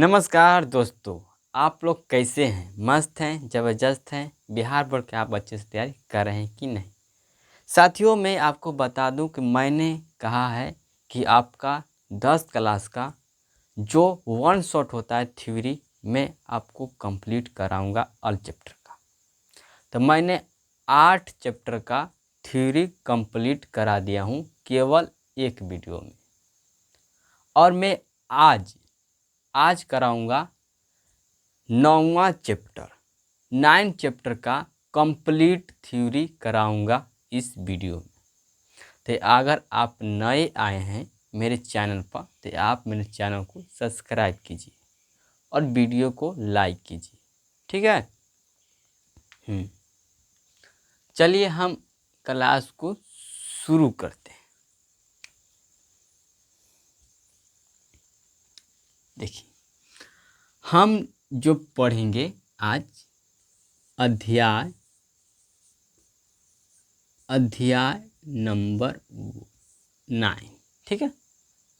नमस्कार दोस्तों, आप लोग कैसे हैं? मस्त हैं, ज़बरदस्त हैं। बिहार बोर्ड के आप अच्छे से तैयारी कर रहे हैं कि नहीं? साथियों, मैं आपको बता दूं कि मैंने कहा है कि आपका 10 क्लास का जो वन शॉट होता है थ्योरी मैं आपको कंप्लीट कराऊंगा ऑल चैप्टर का। तो मैंने 8 चैप्टर का थ्योरी कंप्लीट करा दिया हूं केवल एक वीडियो में, और मैं आज कराऊंगा 9वां चैप्टर 9 चैप्टर का कंप्लीट थ्योरी कराऊंगा इस वीडियो में। तो अगर आप नए आए हैं मेरे चैनल पर तो आप मेरे चैनल को सब्सक्राइब कीजिए और वीडियो को लाइक कीजिए, ठीक है। चलिए हम क्लास को शुरू करते हैं। देखिए, हम जो पढ़ेंगे आज अध्याय नंबर 9, ठीक है।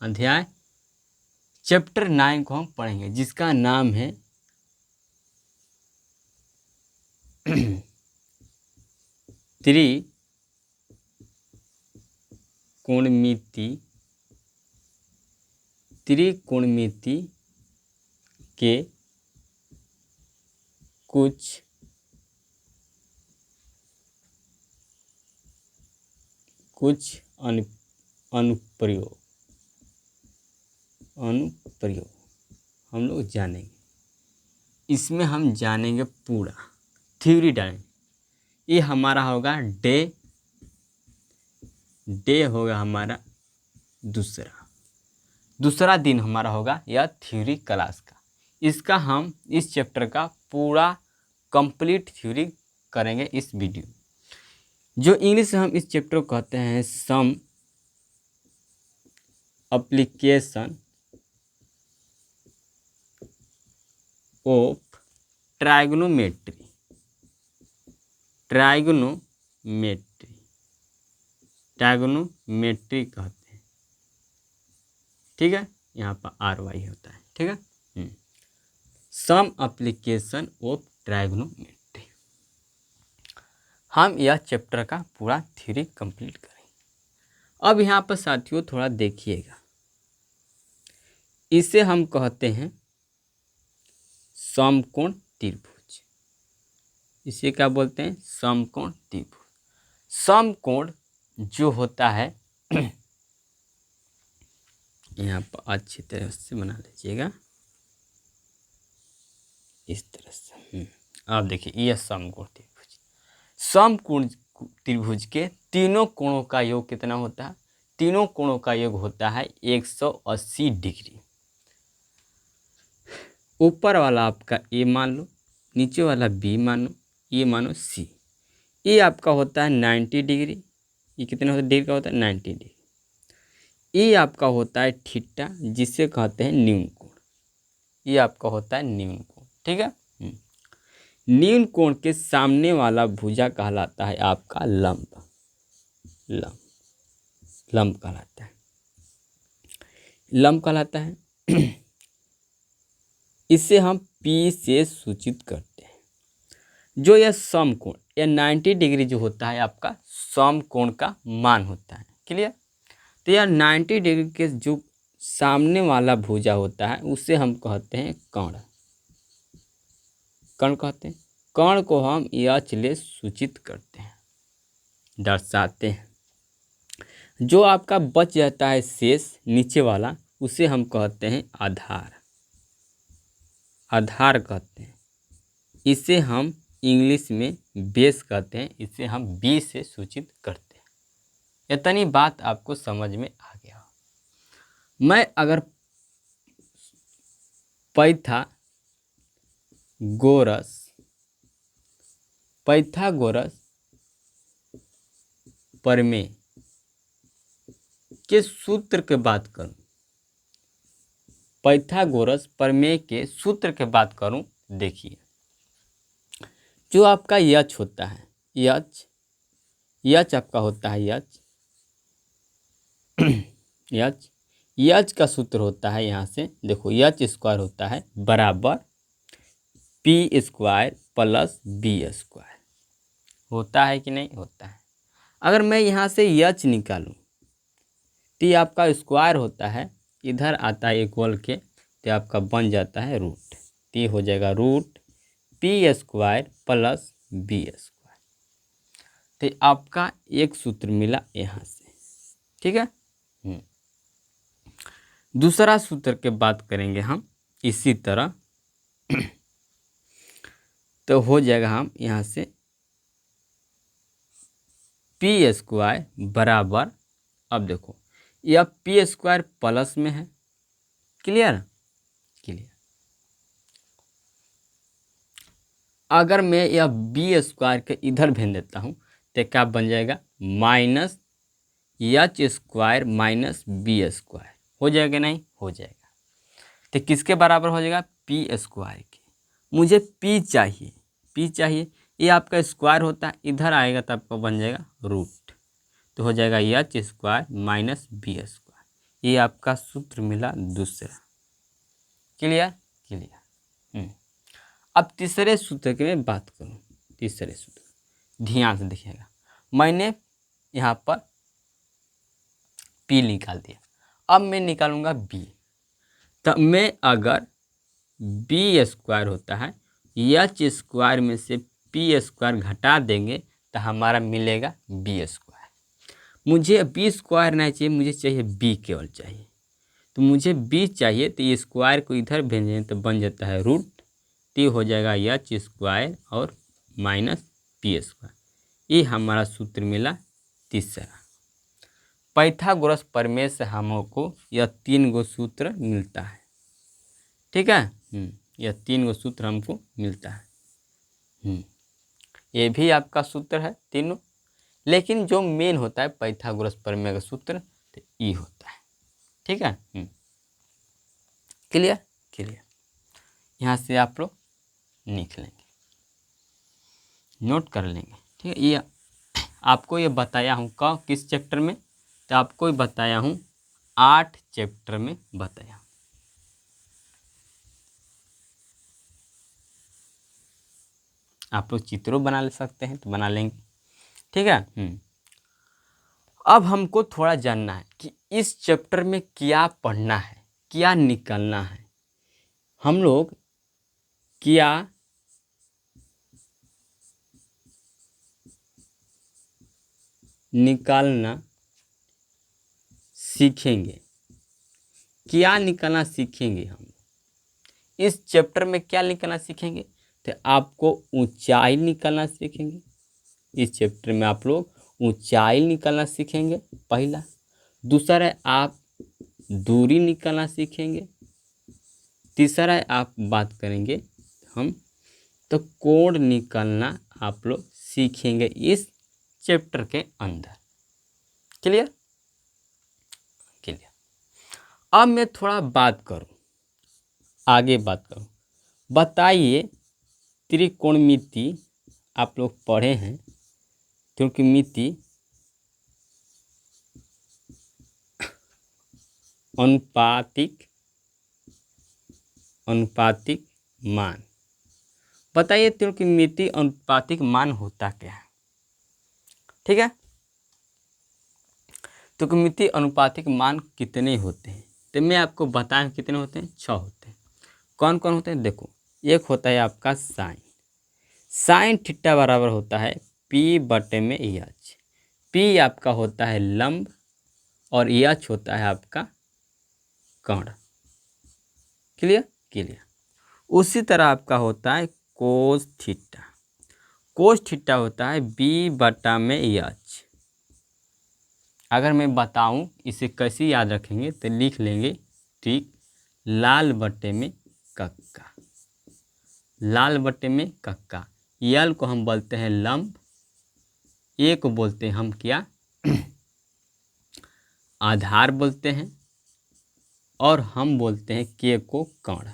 अध्याय चैप्टर 9 को हम पढ़ेंगे, जिसका नाम है त्रिकोणमिति के कुछ अनुप्रयोग हम लोग जानेंगे। इसमें हम जानेंगे पूरा थ्योरी डालेंगे। ये हमारा होगा डे होगा हमारा दूसरा दिन हमारा होगा यह थ्योरी क्लास का। इसका हम इस चैप्टर का पूरा कंप्लीट थ्योरी करेंगे इस वीडियो। जो इंग्लिश में हम इस चैप्टर को कहते हैं सम एप्लीकेशन ऑफ ट्राइगोनोमेट्री कहते हैं, ठीक है। यहाँ पर RY होता है, ठीक है। सम एप्लीकेशन ऑफ ट्राइगोनोमेट्री, हम यह चैप्टर का पूरा थ्योरी कंप्लीट करेंगे। अब यहाँ पर साथियों थोड़ा देखिएगा, इसे हम कहते हैं समकोण त्रिभुज। इसे क्या बोलते हैं? समकोण त्रिभुज। समकोण जो होता है यहाँ पर अच्छी तरह से बना लीजिएगा, इस तरह से। आप देखिए, यह समकोण त्रिभुज। समकोण त्रिभुज के तीनों कोणों का योग कितना होता है? तीनों कोणों का योग होता है 180 डिग्री। ऊपर वाला आपका A मान लो, नीचे वाला B मानो, ये मानो C। ये आपका होता है 90 डिग्री। ये कितना डिग्री का होता है? 90 डिग्री। ये आपका होता है थीटा, जिसे कहते हैं न्यून कोण। ये आपका होता है न्यून कोण, ठीक है। न्यून कोण के सामने वाला भुजा कहलाता है आपका लंब कहलाता है। इसे हम P से सूचित करते हैं। जो यह समकोण, यह 90 डिग्री जो होता है आपका समकोण का मान होता है, क्लियर। तो यह 90 डिग्री के जो सामने वाला भुजा होता है उसे हम कहते हैं कर्ण कहते हैं। कर्ण को हम यह ले सूचित करते हैं, दर्शाते हैं। जो आपका बच जाता है शेष नीचे वाला, उसे हम कहते हैं आधार कहते हैं। इसे हम इंग्लिश में बेस कहते हैं। इसे हम B से सूचित करते हैं। इतनी बात आपको समझ में आ गया। मैं अगर पाइथागोरस प्रमेय के सूत्र की बात करूं, पाइथागोरस प्रमेय के सूत्र की बात करूं, देखिए, जो आपका यच होता है, यच आपका होता है यच एच का सूत्र होता है, यहाँ से देखो एच स्क्वायर होता है बराबर P square plus B square. होता है कि नहीं होता है। अगर मैं यहाँ से एच निकालूँ तो ये आपका स्क्वायर होता है, इधर आता है इक्वल के, तो आपका बन जाता है रूट। तो ये हो जाएगा root P square plus B square. तो आपका एक सूत्र मिला यहाँ से, ठीक है। दूसरा सूत्र के बात करेंगे हम इसी तरह। तो हो जाएगा हम यहाँ से पी स्क्वायर बराबर, अब देखो यह पी स्क्वायर प्लस में है, क्लियर क्लियर। अगर मैं यह बी स्क्वायर के इधर भेज देता हूँ तो क्या बन जाएगा, minus H square minus B square. हो जाएगा नहीं हो जाएगा। तो किसके बराबर हो जाएगा, पी स्क्वायर के। मुझे पी चाहिए, पी चाहिए, ये आपका स्क्वायर होता है, इधर आएगा तो आपका बन जाएगा रूट। तो हो जाएगा H square minus B square. ये आपका सूत्र मिला दूसरा, क्लियर क्लियर। अब तीसरे सूत्र की मैं बात करूँ, तीसरे सूत्र ध्यान से देखिएगा। मैंने यहाँ पर पी निकाल दिया, अब मैं निकालूंगा बी। तो मैं अगर बी स्क्वायर होता है, एच स्क्वायर में से पी स्क्वायर घटा देंगे तो हमारा मिलेगा बी स्क्वायर। मुझे बी स्क्वायर नहीं चाहिए, मुझे चाहिए बी केवल चाहिए। तो मुझे बी चाहिए, तो ये स्क्वायर को इधर भेजें तो बन जाता है रूट। तो हो जाएगा एच स्क्वायर और माइनस पी स्क्वायर। ये हमारा सूत्र मिला तीसरा। पाइथागोरस प्रमेय से हमको यह 3 गो सूत्र मिलता है, ठीक है। यह 3 गो सूत्र हमको मिलता है। ये भी आपका सूत्र है तीनों, लेकिन जो मेन होता है पाइथागोरस प्रमेय का सूत्र तो ई होता है, ठीक है। Clear clear. यहाँ से आप लोग लिख लेंगे, नोट कर लेंगे, ठीक है। ये आपको ये बताया हूँ किस चैप्टर में, तो आपको ये बताया हूँ 8 चैप्टर में बताया। आप लोग चित्रों बना ले सकते हैं तो बना लेंगे, ठीक है। अब हमको थोड़ा जानना है कि इस चैप्टर में क्या पढ़ना है, क्या निकालना है। हम लोग क्या निकालना सीखेंगे, क्या निकालना सीखेंगे। हम इस चैप्टर में क्या निकालना सीखेंगे, तो आपको ऊंचाई निकालना सीखेंगे। इस चैप्टर में आप लोग ऊंचाई निकालना सीखेंगे पहला। दूसरा है आप दूरी निकालना सीखेंगे। तीसरा है आप बात करेंगे हम तो कोण निकालना आप लोग सीखेंगे इस चैप्टर के अंदर, क्लियर क्लियर। अब मैं थोड़ा बात करूं, आगे बात करूं। बताइए त्रिकोणमिति आप लोग पढ़े हैं, क्योंकि मिति अनुपातिक मान। बताइए त्रिकोणमिति अनुपातिक मान होता क्या है, ठीक है। त्रिकोणमिति अनुपातिक मान कितने होते हैं, तो मैं आपको बताएं कितने होते हैं, 6 होते हैं। कौन कौन होते हैं, देखो एक होता है आपका साइन थीटा बराबर होता है पी बटे में एच। पी आपका होता है लंब और एच होता है आपका कर्ण, क्लियर क्लियर। उसी तरह आपका होता है कोस थीटा। कोस थीटा होता है बी बटा में एच। अगर मैं बताऊं इसे कैसे याद रखेंगे तो लिख लेंगे, ठीक, लाल बटे में कक्का। लाल बटे में कक्का। यल को हम बोलते हैं लंब, ए को बोलते हैं हम क्या आधार बोलते हैं, और हम बोलते हैं के को कर्ण,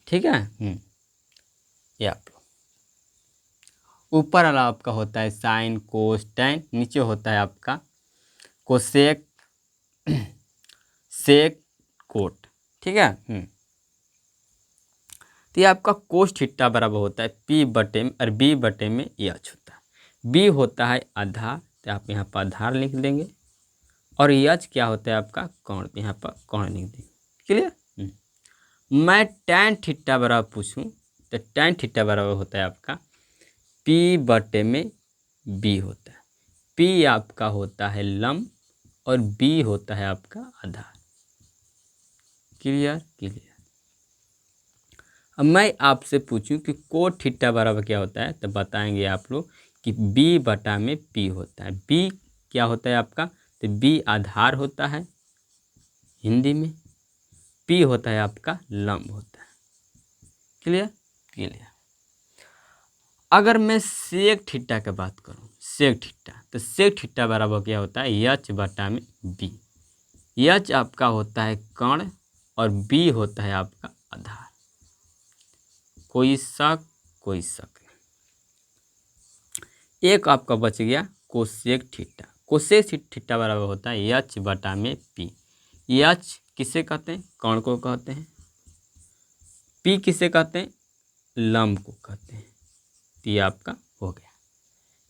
ठीक है। ये आप लोग ऊपर वाला आपका होता है साइन कोस टैन, नीचे होता है आपका कोसेक सेक कोट, ठीक है। तो ये आपका कोस थीटा बराबर होता है पी बटे में और बी बटे में एच होता है। बी होता है आधार, तो आप यहाँ पर आधार लिख देंगे, और एच क्या होता है आपका कोण, यहाँ पर कोण लिख देंगे। क्लियर। मैं टैन थीटा बराबर पूछूं तो टैन थीटा बराबर होता है आपका पी बटे में बी होता है। पी आपका होता है लंब और बी होता है आपका आधार। Clear clear. अब मैं आपसे पूछूं कि कोट थीटा बराबर क्या होता है, तो बताएंगे आप लोग कि बी बटा में पी होता है। बी क्या होता है आपका, तो बी आधार होता है हिंदी में, पी होता है आपका लंब होता है। Clear clear. अगर मैं सेक थीटा की बात करूं, सेक थीटा, तो सेक थीटा बराबर क्या होता है एच बटा में बी। एच आपका होता है कण और बी होता है आपका आधार। कोई शक नहीं। एक आपका बच गया कोसेक थीटा। कोसेक थीटा बराबर होता है एच बटा में पी। एच किसे कहते हैं, कण को कहते हैं। पी किसे कहते हैं, लंब को कहते हैं। तो ये आपका हो गया।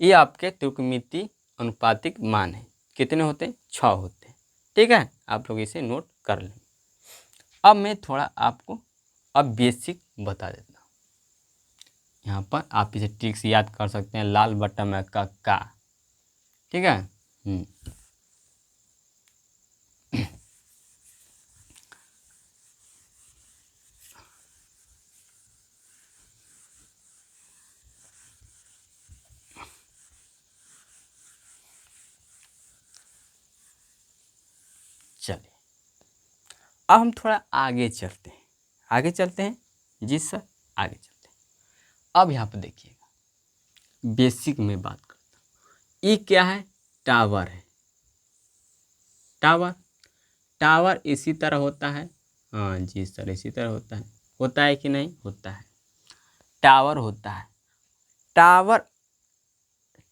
ये आपके त्रिकोणमितीय अनुपातिक मान है। कितने होते हैं, 6 होते हैं। ठीक है, आप लोग इसे नोट कर लें। अब मैं थोड़ा आपको अब बेसिक बता देता हूँ। यहाँ पर आप इसे ट्रिक से याद कर सकते हैं, लाल बटन में का। ठीक है। चलिए अब हम थोड़ा आगे चलते हैं। आगे चलते हैं जी सर, आगे चलते हैं। अब यहाँ पर देखिएगा, बेसिक में बात करता हूँ। ये क्या है, टावर है। टावर, टावर इसी तरह होता है। हाँ जी सर, इसी तरह होता है कि नहीं, होता है। टावर होता है। टावर,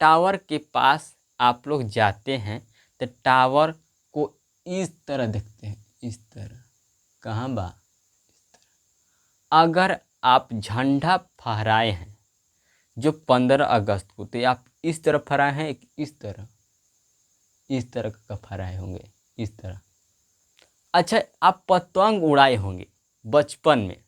टावर के पास आप लोग जाते हैं तो टावर को इस तरह देखते हैं, इस तरह। कहाँ बा, इस तरह। अगर आप झंडा फहराए हैं जो 15 अगस्त को, तो आप इस तरह फहराए हैं, इस तरह, इस तरह का फहराए होंगे, इस तरह। अच्छा, आप पतंग उड़ाए होंगे बचपन में,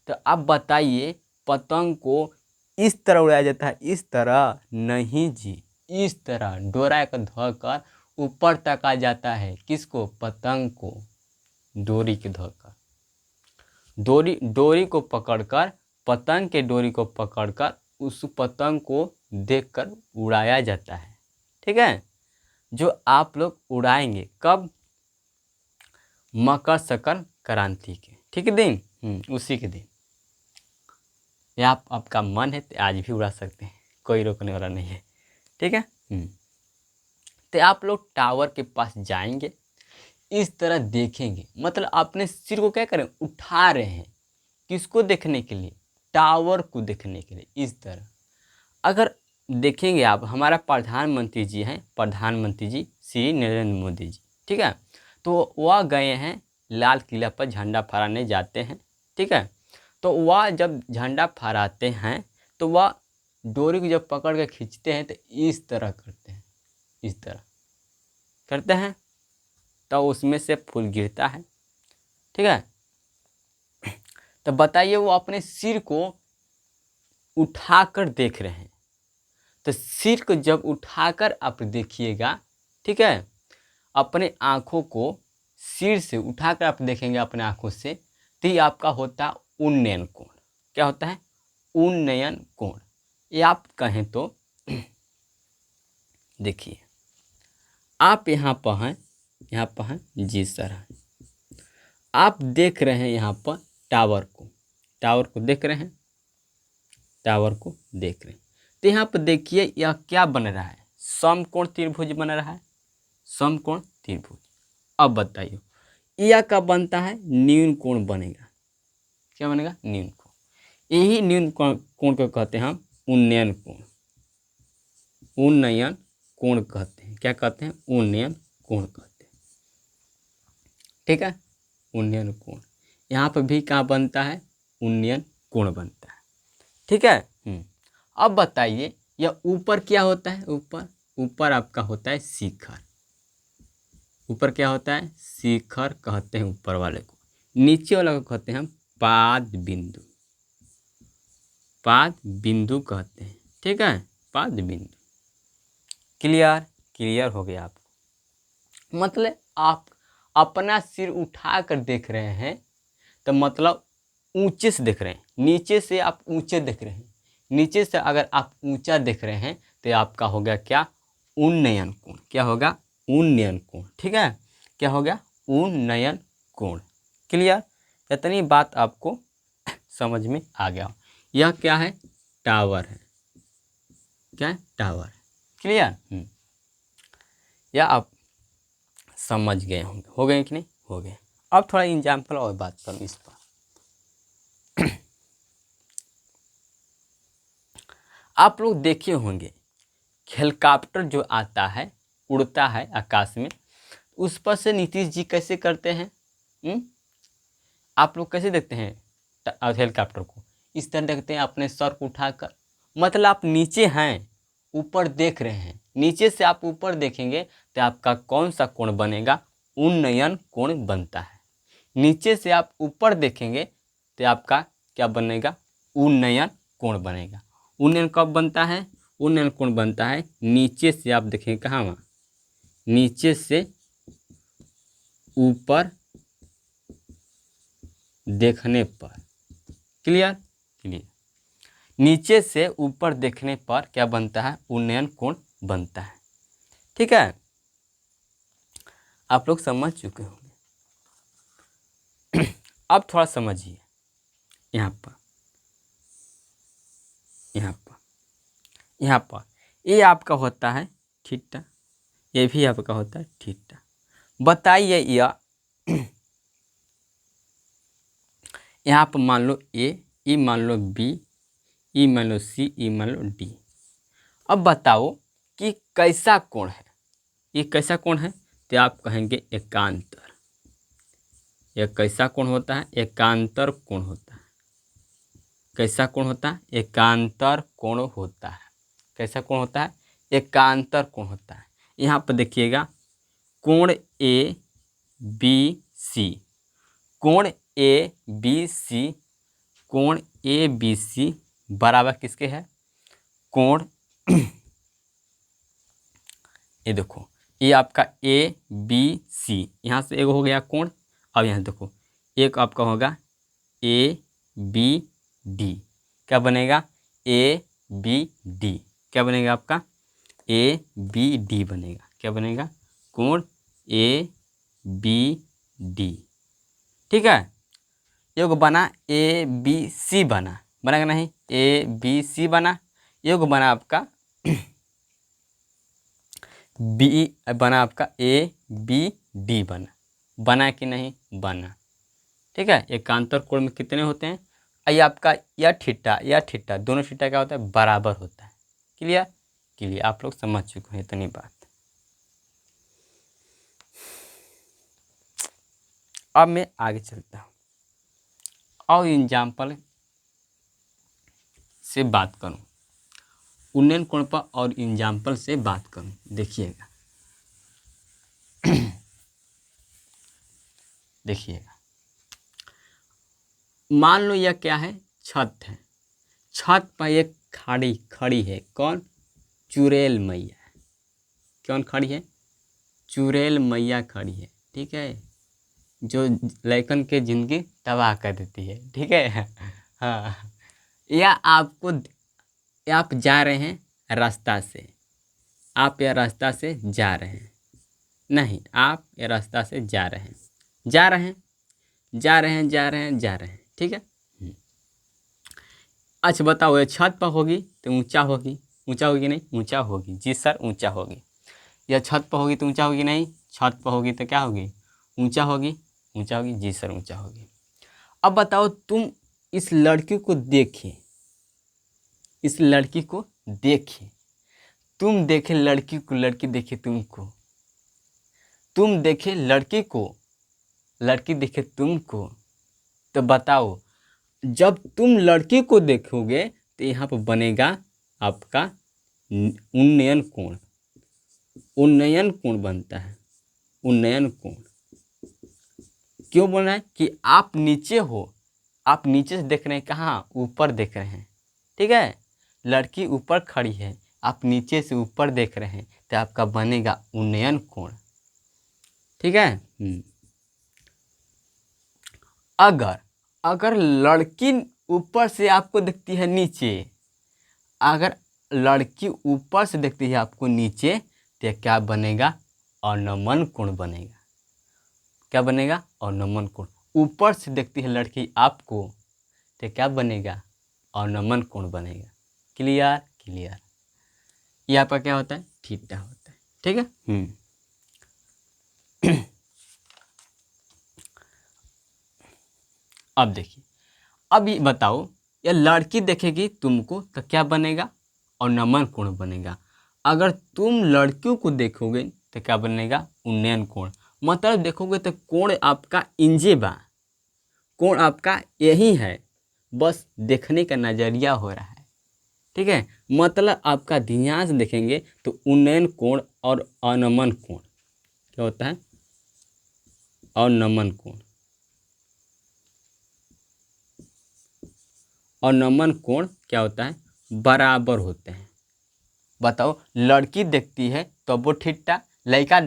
तो आप बताइए पतंग को इस तरह उड़ाया जाता है, इस तरह नहीं जी, इस तरह डोरा को धोकर ऊपर तक आ जाता है। किसको, पतंग को। डोरी के धोकर, डोरी को पकड़कर, पतंग के डोरी को पकड़कर उस पतंग को देखकर उड़ाया जाता है। ठीक है, जो आप लोग उड़ाएंगे कब, मकर संक्रांति के, ठीक है, दिन, उसी के दिन। या आपका मन है तो आज भी उड़ा सकते हैं, कोई रोकने वाला नहीं है। ठीक है। तो आप लोग टावर के पास जाएंगे, इस तरह देखेंगे, मतलब अपने सिर को क्या करें, उठा रहे हैं। किसको देखने के लिए, टावर को देखने के लिए, इस तरह। अगर देखेंगे आप, हमारा प्रधानमंत्री जी हैं, प्रधानमंत्री जी श्री नरेंद्र मोदी जी, ठीक है, तो वह गए हैं लाल किला पर, झंडा फहराने जाते हैं। ठीक है, तो वह जब झंडा फहराते हैं तो वह डोरी को जब पकड़ के खींचते हैं तो इस तरह करते हैं, इस तरह करते हैं, तो उसमें से फूल गिरता है। ठीक है, तो बताइए वो अपने सिर को उठाकर देख रहे हैं। तो सिर को जब उठाकर आप देखिएगा, ठीक है, अपने आँखों को सिर से उठाकर आप देखेंगे अपने आँखों से, तो ये आपका होता है उन्नयन कोण। क्या होता है, उन्नयन कोण। ये आप कहें तो देखिए, आप यहाँ पर हैं, यहाँ पर हैं जी सर, आप देख रहे हैं यहाँ पर टावर को, टावर को देख रहे हैं, टावर को देख रहे हैं। तो यहाँ पर देखिए यह क्या बन रहा है, समकोण त्रिभुज बन रहा है, समकोण त्रिभुज। अब बताइए यह का बनता है, न्यून कोण बनेगा। क्या बनेगा, न्यून कोण। यही न्यून कोण को कहते हैं हम उन्नयन कोण, उन्नयन कोण कहते हैं। क्या कहते हैं, उन्नयन कोण कहते हैं। ठीक है, उन्नयन कोण। यहाँ पर भी कहाँ बनता है, उन्नयन कोण बनता है। ठीक है। अब बताइए यह ऊपर क्या होता है, ऊपर ऊपर आपका होता है शिखर। ऊपर क्या होता है, शिखर कहते हैं ऊपर वाले को। नीचे वाले को कहते हैं हम पाद बिंदु। पाद बिंदु कहते हैं। ठीक है, पाद बिंदु। क्लियर, क्लियर हो गया आपको। मतलब आप अपना सिर उठा कर देख रहे हैं तो मतलब ऊंचे से देख रहे हैं, नीचे से आप ऊंचे देख रहे हैं। नीचे से अगर आप ऊंचा देख रहे हैं तो आपका हो गया क्या, उन्नयन कोण। क्या होगा, उन्नयन कोण। ठीक है, क्या हो गया, उन्नयन कोण। क्लियर, इतनी बात आपको समझ में आ गया। यह क्या है, टावर है। क्या है, टावर। क्लियर, या आप समझ गए होंगे, हो गए कि नहीं, हो गए। अब थोड़ा एग्जाम्पल और बात करूँ इस पर। आप लोग देखे होंगे हेलीकॉप्टर जो आता है, उड़ता है आकाश में, उस पर से नीतीश जी कैसे करते हैं? आप लोग कैसे देखते हैं हेलीकॉप्टर को? इस तरह देखते हैं अपने सर को उठाकर। मतलब आप नीचे हैं, ऊपर देख रहे हैं। नीचे से आप ऊपर देखेंगे तो आपका कौन सा कोण बनेगा, उन्नयन कोण बनता है। नीचे से आप ऊपर देखेंगे तो आपका क्या बनेगा, उन्नयन कोण बनेगा। उन्नयन कब बनता है, उन्नयन कोण बनता है नीचे से आप देखेंगे, कहाँ, वहाँ नीचे से ऊपर देखने पर। Clear, clear. नीचे से ऊपर देखने पर क्या बनता है, उन्नयन कोण बनता है। ठीक है, आप लोग समझ चुके होंगे। अब थोड़ा समझिए, यहाँ पर यहाँ पर ये आपका होता है थीटा, ये भी आपका होता है थीटा। बताइए यह यहाँ पर मान लो ई मान लो बी, ई मान लो सी, ई मान लो डी। अब बताओ कि कैसा कोण है, ये कैसा कोण है? तो आप कहेंगे एकांतर। यह कैसा कोण होता है, एकांतर कोण होता है। कैसा कोण होता है, एकांतर कोण होता है। कैसा कोण होता है, एकांतर कोण होता है। यहाँ पर देखिएगा, कोण ए बी सी, कोण ए बी सी, कोण ए बी सी बराबर किसके है, कोण ये देखो, ये आपका ए बी सी, यहाँ से एक हो गया कोण। अब यहाँ देखो, एक आपका होगा ए बी डी। क्या बनेगा, ए बी डी। क्या बनेगा आपका, ए बी डी बनेगा। क्या बनेगा, कोण ए बी डी। ठीक है, योग बना ए बी सी, बना कि नहीं, ए बी सी बना। योग बना आपका बी, बना आपका ए बी डी, बना कि नहीं, बना। ठीक है, एकांतर कोण में कितने होते हैं, ये आपका या थीटा दोनों थीटा क्या होता है, बराबर होता है। क्लियर, क्लियर, आप लोग समझ चुके हैं इतनी बात। अब मैं आगे चलता हूँ और एग्जाम्पल से बात करूँ, उन्नयन कोण पर और एग्जाम्पल से बात करूँ। देखिएगा देखिएगा, मान लो यह क्या है, छत है। छत पर एक खड़ी है, कौन, चुड़ैल मैया। कौन खड़ी है, चुड़ैल मैया खड़ी है। ठीक है, जो लड़कन के जिंदगी तबाह कर देती है। ठीक है हाँ, या आपको, आप जा रहे हैं रास्ता से, आप यह रास्ता से जा रहे हैं, नहीं, आप ये रास्ता से जा रहे हैं, जा रहे हैं, जा रहे हैं, जा रहे हैं, जा रहे हैं। ठीक है, अच्छा बताओ, ये छत पर होगी तो ऊंचा होगी, ऊंचा होगी नहीं, ऊंचा होगी जी सर, ऊंचा होगी। या छत पर होगी तो ऊंचा होगी नहीं, छत पर होगी तो क्या होगी, ऊंचा होगी, ऊंचा होगी जी सर, ऊंचा होगी। अब बताओ, तुम इस लड़की को देखे, इस लड़की को देखे, तुम देखे लड़की को, लड़की देखे तुमको, तुम देखे लड़की को, लड़की देखे तुमको, तो बताओ जब तुम लड़की को देखोगे तो यहाँ पर बनेगा आपका उन्नयन कोण। उन्नयन कोण बनता है, उन्नयन कोण। क्यों बोल रहे हैं कि आप नीचे हो, आप नीचे से देख रहे हैं, कहाँ, ऊपर देख रहे हैं, ठीक है। लड़की ऊपर खड़ी है, आप नीचे से ऊपर देख रहे हैं, तो आपका बनेगा उन्नयन कोण, ठीक है। अगर अगर लड़की ऊपर से आपको दिखती है नीचे, अगर लड़की ऊपर से देखती है आपको नीचे, तो क्या बनेगा, अवनमन कोण बनेगा। क्या बनेगा, अवनमन कोण। ऊपर से देखती है लड़की आपको, तो क्या बनेगा, अवनमन कोण बनेगा। Clear, clear. ये आपका क्या होता है, थीटा होता है, ठीक है। अब देखिए, अब ये बताओ, ये लड़की देखेगी तुमको तो क्या बनेगा, अवनमन कोण बनेगा। अगर तुम लड़कियों को देखोगे तो क्या बनेगा, उन्नयन कोण। मतलब देखोगे तो कोण आपका इंजे बा, कोण आपका यही है, बस देखने का नजरिया हो रहा है, ठीक है। मतलब आपका ध्यान से देखेंगे तो उन्नयन कोण और अवनमन कोण क्या होता है, अवनमन कोण। अवनमन कोण क्या होता है, बराबर होते हैं। बताओ, लड़की देखती है तो वो ठीटा, लड़का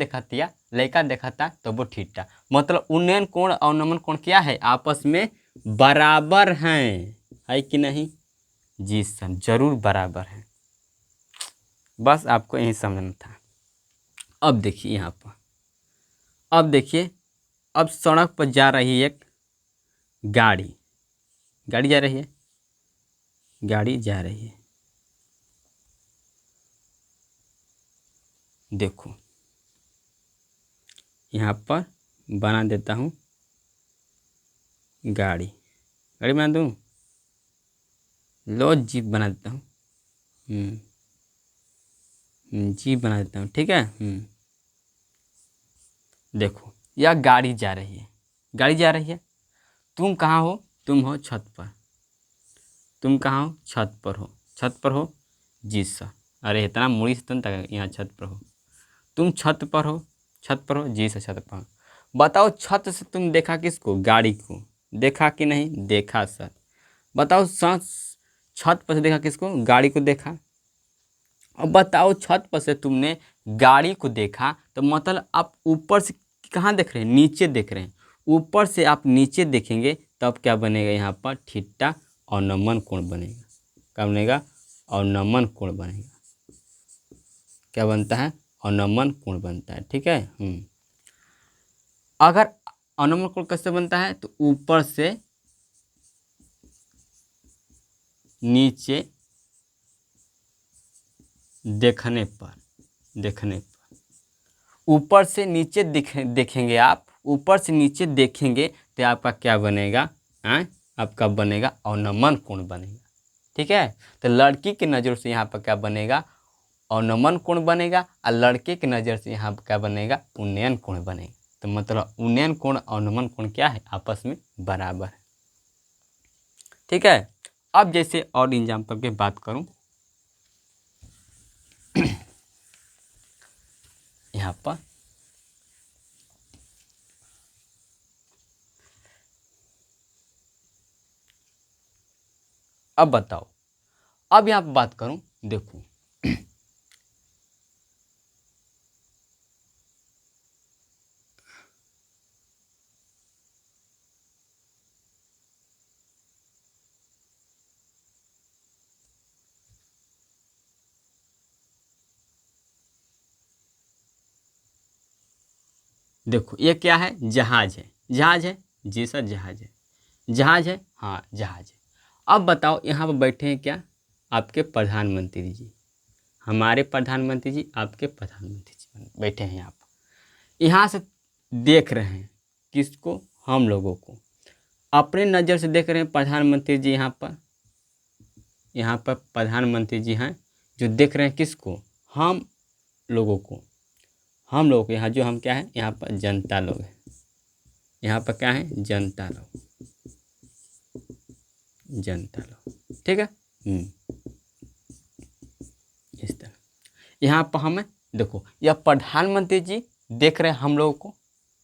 देखता तो वो ठीटा। मतलब उन्नयन कोण और अवनमन कोण क्या है, आपस में बराबर हैं, है कि नहीं। जी सर, जरूर बराबर है, बस आपको यही समझना था। अब देखिए यहाँ पर, अब देखिए, अब सड़क पर जा रही एक गाड़ी, गाड़ी जा रही है, गाड़ी जा रही है। देखो यहाँ पर बना देता हूँ गाड़ी, गाड़ी बना दूँ, लो जीप बना देता हूँ, जीप बना देता हूँ, ठीक है। देखो यह गाड़ी जा रही है, गाड़ी जा रही है, तुम कहाँ हो, तुम हो छत पर, तुम कहाँ हो, छत पर हो, छत पर हो, जी सर। अरे इतना मुड़ी से तुम तक यहाँ छत पर हो, तुम छत पर हो, छत पर हो, जी सर छत पर हो। बताओ छत से तुम देखा किसको, गाड़ी को देखा कि नहीं, देखा सर। बताओ छत पर से देखा किसको, गाड़ी को देखा। अब बताओ छत पर से तुमने गाड़ी को देखा, तो मतलब आप ऊपर से कहाँ देख रहे हैं, नीचे देख रहे हैं। ऊपर से आप नीचे देखेंगे तब क्या बनेगा, यहाँ पर थीटा अवनमन कोण बनेगा। क्या बनेगा, अवनमन कोण बनेगा। क्या बनता है, अवनमन कोण बनता है, ठीक है। अगर अवनमन कोण कैसे बनता है, तो ऊपर से नीचे देखने पर, देखने पर, ऊपर से नीचे देखेंगे आप, ऊपर से नीचे देखेंगे तो आपका क्या बनेगा, आपका बनेगा अवनमन कोण बनेगा, ठीक है। तो लड़की की नज़र से यहाँ पर क्या बनेगा, अवनमन कोण बनेगा, और लड़के की नज़र से यहाँ पर क्या बनेगा, उन्नयन कोण बनेगा। तो मतलब उन्नयन कोण अवनमन कोण क्या है, आपस में बराबर है, ठीक है। अब जैसे और एग्जाम्पल की बात करूं, यहाँ पर अब बताओ, अब यहाँ पर बात करूं, देखो देखो ये क्या है, जहाज है, जहाज है, जी सर जहाज है, जहाज है, हाँ जहाज है। अब बताओ यहाँ पर बैठे हैं क्या, आपके प्रधानमंत्री जी, हमारे प्रधानमंत्री जी, आपके प्रधानमंत्री जी बैठे हैं यहाँ पर। यहाँ से देख रहे हैं किसको, हम लोगों को, अपने नज़र से देख रहे हैं प्रधानमंत्री जी। यहाँ पर प्रधानमंत्री जी हैं जो देख रहे हैं किसको, हम लोगों को, हम लोग यहाँ जो हम क्या है, यहाँ पर जनता लोग हैं, यहाँ पर क्या है, जनता लोग, जनता लोग, ठीक है। इस तरह यहाँ पर हमें देखो, यह प्रधानमंत्री जी देख रहे हैं हम लोगों को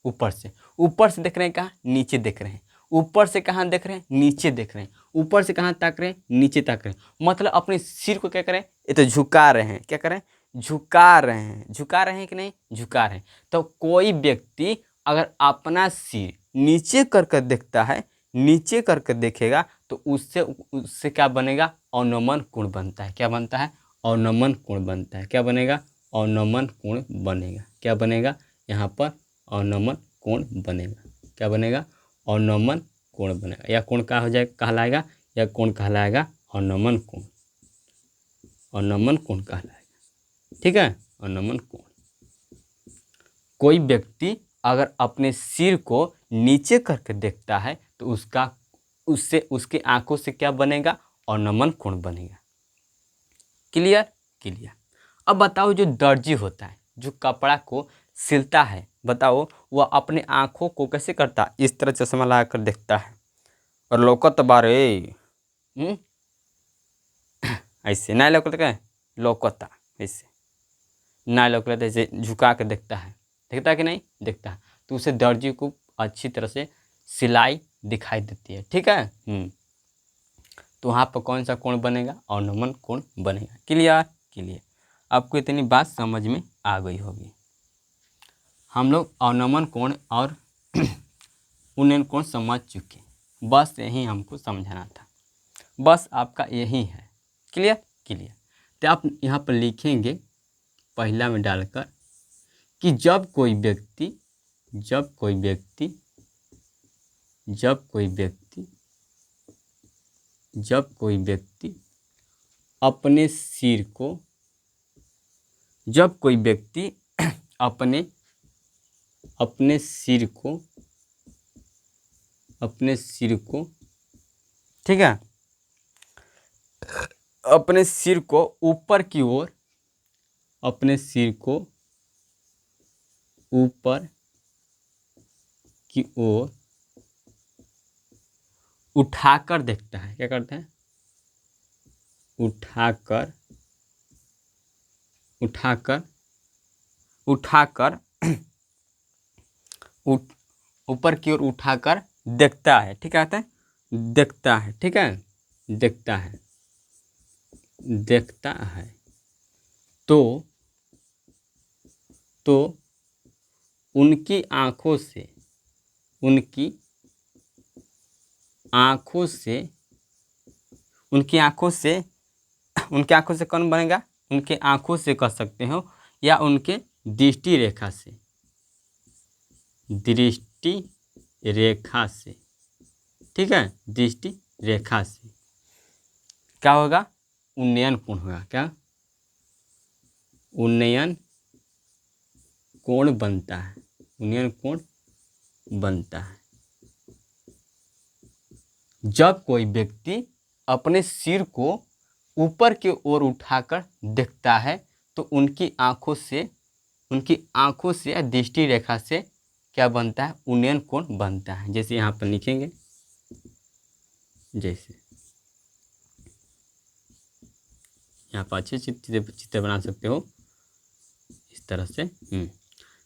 ऊपर से, ऊपर से देख रहे हैं कहाँ, नीचे देख रहे हैं, ऊपर से कहाँ देख रहे हैं, नीचे देख रहे हैं, ऊपर से कहाँ ताक रहे हैं, नीचे ताक रहे हैं। मतलब अपने सिर को क्या करें, ये तो झुका रहे हैं, क्या करें, झुका रहे हैं, झुका रहे हैं कि नहीं, झुका रहे हैं। तो कोई व्यक्ति अगर अपना सिर नीचे करके देखता है, नीचे करके देखेगा, तो उससे उससे क्या बनेगा, अवनमन कोण बनता है। क्या बनता है, अवनमन कोण बनता है। क्या बनेगा, अवनमन कोण बनेगा। क्या बनेगा, यहाँ पर अवनमन कोण बनेगा। क्या बनेगा, अवनमन कोण बनेगा। यह कोण क्या हो जाएगा, कहलाएगा, यह कोण कहलाएगा अवनमन कोण, अवनमन कोण कहलाएगा, ठीक है, अवनमन कोण। कोई व्यक्ति अगर अपने सिर को नीचे करके देखता है तो उससे उसकी आंखों से क्या बनेगा, अवनमन कोण बनेगा। Clear, clear. अब बताओ, जो दर्जी होता है, जो कपड़ा को सिलता है, बताओ वह अपने आँखों को कैसे करता है, इस तरह चश्मा लगा कर देखता है और लौकत बारे ऐसे ना लौकत क्या, लौकता ऐसे ना लौकता, ऐसे झुका कर देखता है, देखता है कि नहीं, देखता है। तो उसे दर्जी को अच्छी तरह से सिलाई दिखाई देती है, ठीक है। तो वहाँ पर कौन सा कोण बनेगा, अवनमन कोण बनेगा। Clear, clear. आपको इतनी बात समझ में आ गई होगी। हम लोग अवनमन कोण और उन्नयन कोण समझ चुके, बस यही हमको समझाना था, बस आपका यही है। Clear, clear. तो आप यहाँ पर लिखेंगे पहला में डालकर कि जब कोई व्यक्ति जब कोई व्यक्ति जब कोई व्यक्ति जब कोई व्यक्ति अपने सिर को जब कोई व्यक्ति अपने अपने सिर को अपने सिर को ठीक है, अपने सिर को ऊपर की ओर अपने सिर को ऊपर की ओर उठाकर देखता है। क्या करते हैं, उठाकर उठाकर उठाकर ऊपर की ओर उठाकर देखता है। ठीक है, देखता है, ठीक है, देखता है, देखता है। तो उनकी आँखों से उनकी आँखों से उनकी आँखों से उनकी आँखों से कौन बनेगा, उनके आँखों से कह सकते हो, या उनके दृष्टि रेखा से, दृष्टि रेखा से, ठीक है, दृष्टि रेखा से क्या होगा, उन्नयन कोण होगा। क्या, उन्नयन कोण बनता है, उन्नयन कोण बनता है। जब कोई व्यक्ति अपने सिर को ऊपर की ओर उठाकर देखता है तो उनकी आंखों से या दृष्टि रेखा से क्या बनता है, उन्नयन कोण बनता है। जैसे यहाँ पर लिखेंगे, जैसे यहाँ पर अच्छे चित्र बना सकते हो इस तरह से।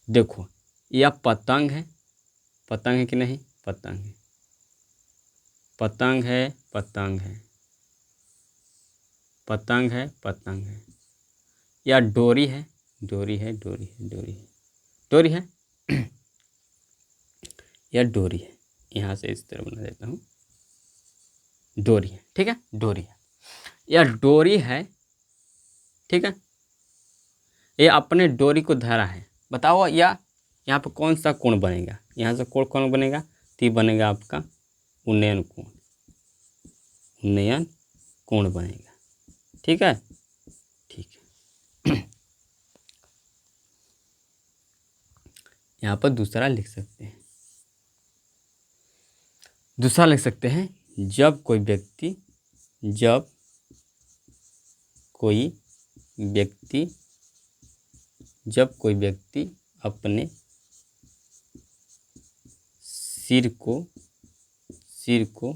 देखो, यह पतंग है, पतंग है कि नहीं, पतंग है, पतंग है, पतंग है, पतंग है, पतंग है। या डोरी है, डोरी है, डोरी है, डोरी है, डोरी है या डोरी है। यहाँ से इस तरह बना देता हूँ, डोरी है, ठीक है, डोरी है या डोरी है, ठीक है। ये अपने डोरी को धरा है, बताओ या यहाँ पर कौन सा कोण बनेगा, यहाँ से कोण कौन बनेगा, तो बनेगा आपका उन्नयन कोण, उन्नयन कोण बनेगा, ठीक है, ठीक है। यहाँ पर दूसरा लिख सकते हैं, दूसरा लिख सकते हैं, जब कोई व्यक्ति अपने सिर को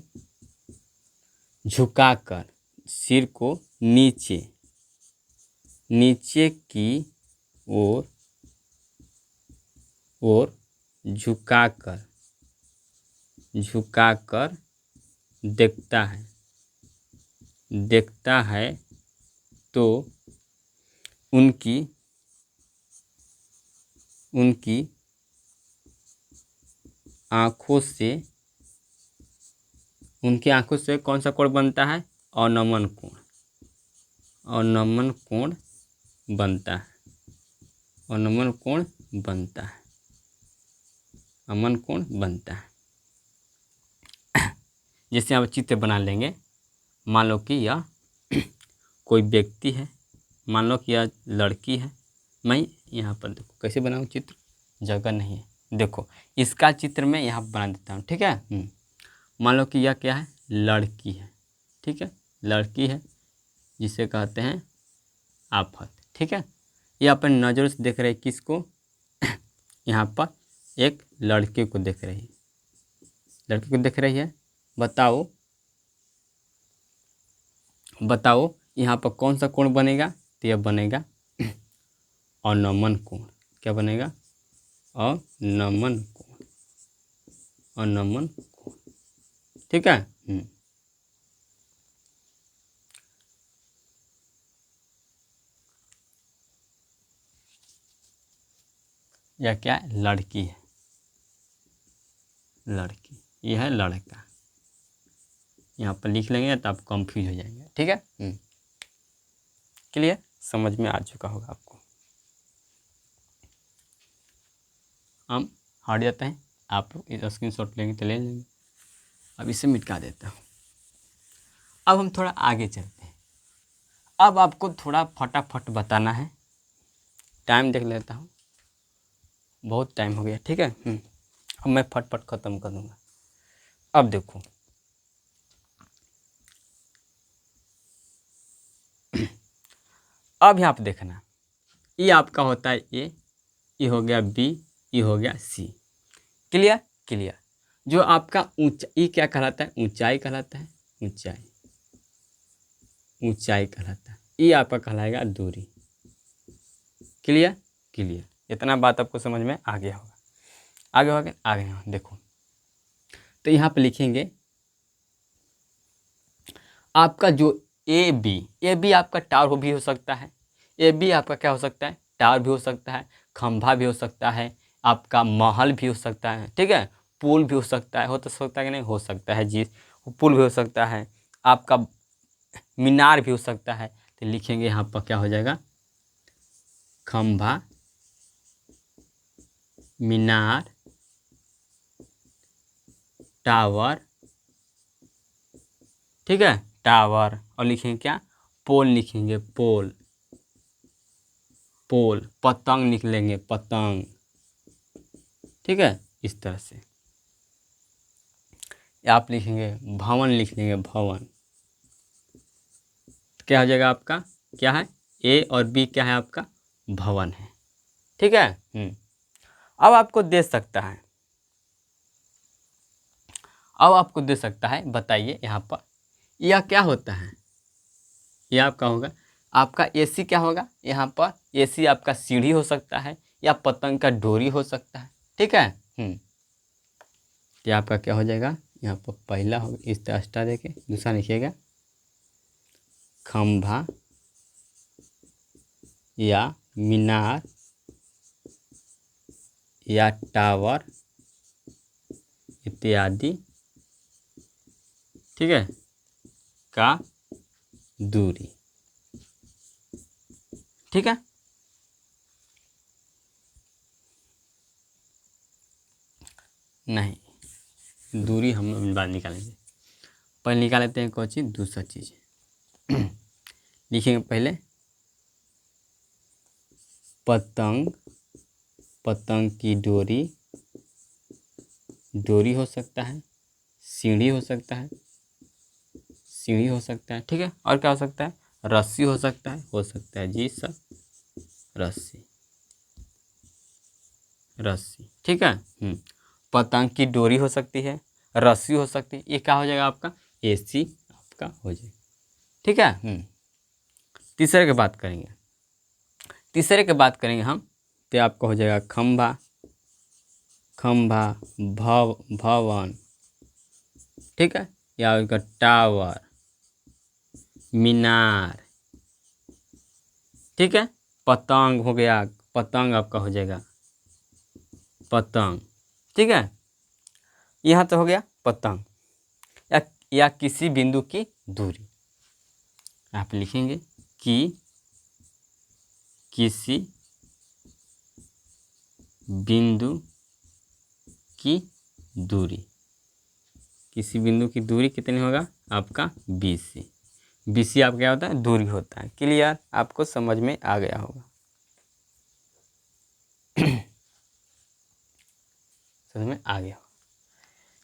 झुकाकर, सिर को नीचे की ओर झुकाकर देखता है तो उनकी आँखों से कौन सा कोण बनता है? अवनमन कोण बनता है। अवनमन कोण बनता है। जैसे आप चित्र बना लेंगे, मान लो कि यह कोई व्यक्ति है, मान लो कि यह लड़की है। मैं यहाँ पर देखो कैसे बनाऊँ चित्र, जगह नहीं है। देखो इसका चित्र मैं यहाँ बना देता हूँ, ठीक है। मान लो कि यह क्या है? लड़की है, ठीक है। लड़की है जिसे कहते हैं आफत, ठीक है। ये अपन नज़रों से देख रहे हैं किसको? यहाँ पर एक लड़के को देख रही है। लड़के को देख रही है। बताओ यहाँ पर कौन सा कोण बनेगा? तो यह बनेगा अवनमन कोण। क्या बनेगा? अवनमन कोण, ठीक है। यह क्या है? लड़की है, लड़की। यह है लड़का। यहाँ पर लिख लेंगे तो आप कंफ्यूज हो जाएंगे, ठीक है। क्लियर? समझ में आ चुका होगा आपको। हम हट जाते हैं, आप लोग इस स्क्रीनशॉट लेंगे तो ले लेंगे। अब इसे मिटा देता हूँ। अब हम थोड़ा आगे चलते हैं। अब आपको थोड़ा फटाफट बताना है। टाइम देख लेता हूँ, बहुत टाइम हो गया, ठीक है। अब मैं फटफट ख़त्म कर दूँगा। अब देखो, अब यहाँ पे देखना, ये आपका होता है ए, ये हो गया बी, ये हो गया सी। क्लियर? जो आपका ऊंचाई क्या कहलाता है? ऊंचाई कहलाता है। ऊंचाई कहलाता है। ये आपका कहलाएगा दूरी। क्लियर? इतना बात आपको समझ में आ गया होगा। आगे देखो, तो यहाँ पे लिखेंगे आपका जो ए बी आपका टावर भी हो सकता है। ए बी आपका क्या हो सकता है? टावर भी हो सकता है, खंभा भी हो सकता है, आपका महल भी हो सकता है, ठीक है। पुल भी हो सकता है, हो तो सकता है कि नहीं? हो सकता है जी, पुल भी हो सकता है, आपका मीनार भी हो सकता है। तो लिखेंगे यहाँ पर क्या हो जाएगा? खंभा, मीनार, टावर, ठीक है, टावर। और लिखेंगे क्या? पोल लिखेंगे, पोल। पतंग लिख लेंगे, पतंग, ठीक है। इस तरह से आप लिखेंगे भवन, लिख लेंगे भवन। क्या हो जाएगा आपका? क्या है? ए और बी क्या है आपका? भवन है, ठीक है। अब आपको दे सकता है, बताइए यहाँ पर यह क्या होता है? यह आपका होगा, आपका एसी क्या होगा? यहाँ पर एसी आपका सीढ़ी हो सकता है या पतंग का डोरी हो सकता है, ठीक है। ये आपका क्या हो जाएगा? यहाँ पर पहला होगा, इस तरह स्टार देके दूसरा लिखिएगा खंभा या मीनार या टावर इत्यादि, ठीक है, का दूरी, ठीक है। नहीं, दूरी हम बाद निकालेंगे। पहले निकाल लेते हैं कोई चीज़, दूसरा चीज़ लिखेंगे पहले पतंग की डोरी हो सकता है, सीढ़ी हो सकता है, ठीक है। और क्या हो सकता है? रस्सी हो सकता है जी सर, रस्सी, ठीक है। पतंग की डोरी हो सकती है, रस्सी हो सकती है। ये क्या हो जाएगा आपका, AC आपका हो जाएगा। ठीक है। तीसरे की बात करेंगे, हम, तो आपका हो जाएगा खंभा, भवन। ठीक है, या उसका टावर, मीनार। ठीक है, पतंग हो गया, पतंग आपका हो जाएगा पतंग। ठीक है, यहाँ तो हो गया पतंग। या किसी बिंदु की दूरी, आप लिखेंगे कि किसी बिंदु की दूरी। किसी बिंदु की दूरी कितनी होगा आपका, BC। BC आपका क्या होता है, दूरी होता है। क्लियर, आपको समझ में आ गया होगा। समझ में आ गया।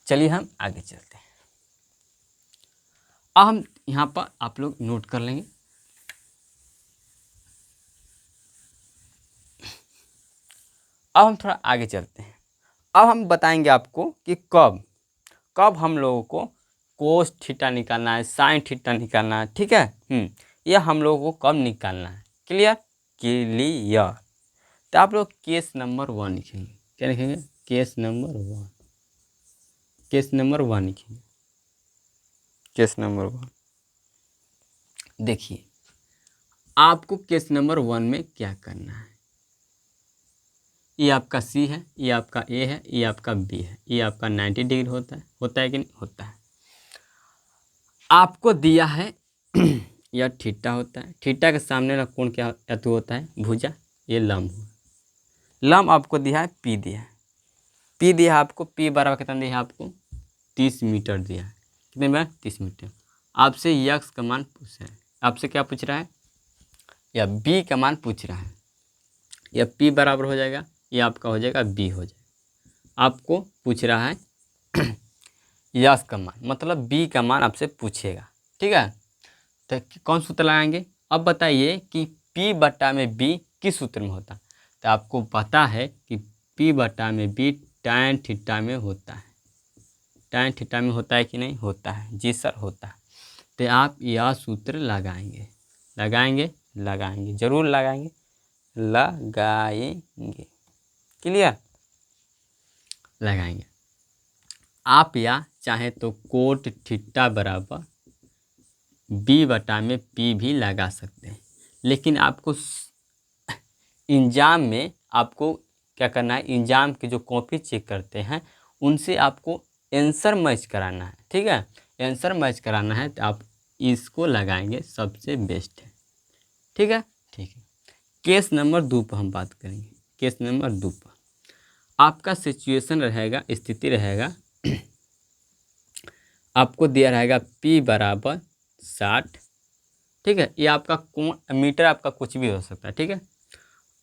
चलिए हम आगे चलते हैं। अब हम यहाँ पर आप लोग नोट कर लेंगे। अब हम थोड़ा आगे चलते हैं। अब हम बताएंगे आपको कि कब हम लोगों को कोस थीटा निकालना है, साइन थीटा निकालना है। ठीक है। यह हम लोगों को कब निकालना है। क्लियर। तो आप लोग केस नंबर 1 लिखेंगे। क्या लिखेंगे, केस नंबर 1। लिखेंगे केस नंबर 1। देखिए, आपको केस नंबर 1 में क्या करना है। ये आपका C है, ये आपका A है, ये आपका B है। ये आपका 90 डिग्री होता है कि नहीं होता है। आपको दिया है यह थीटा होता है। थीटा के सामने वाला कोण क्या अतु होता है, भुजा। ये लंब हुआ। लंब आपको दिया है P दिया है। P दिया है आपको, P बराबर कितना दिया है आपको, 30 मीटर दिया है। कितने बार, 30 मीटर। आपसे यक्स का मान पूछ रहा है। आपसे क्या पूछ रहा है, या B का मान पूछ रहा है। या P बराबर हो जाएगा, ये आपका हो जाएगा B हो जाएगा। आपको पूछ रहा है यक्स का मान, मतलब B का मान आपसे पूछेगा। ठीक है, तो कौन सूत्र लगाएंगे। अब बताइए कि P बटा में B किस सूत्र में होता है। तो आपको पता है कि P बटा में B tan थीटा में होता है। tan थीटा में होता है कि नहीं होता है, जी सर होता है। तो आप यह सूत्र लगाएंगे, जरूर लगाएंगे। क्लियर, लगाएंगे आप। या चाहे तो कोट थीटा बराबर B बटा में P भी लगा सकते हैं, लेकिन आपको एग्जाम में आपको क्या करना है, एग्जाम के जो कॉपी चेक करते हैं उनसे आपको आंसर मैच कराना है। ठीक है, आंसर मैच कराना है तो आप इसको लगाएंगे, सबसे बेस्ट है। ठीक है। केस नंबर 2 पर हम बात करेंगे। केस नंबर 2 पर आपका सिचुएशन रहेगा, स्थिति रहेगा। आपको दिया रहेगा P बराबर 60। ठीक है, ये आपका कोण मीटर, आपका कुछ भी हो सकता है। ठीक है,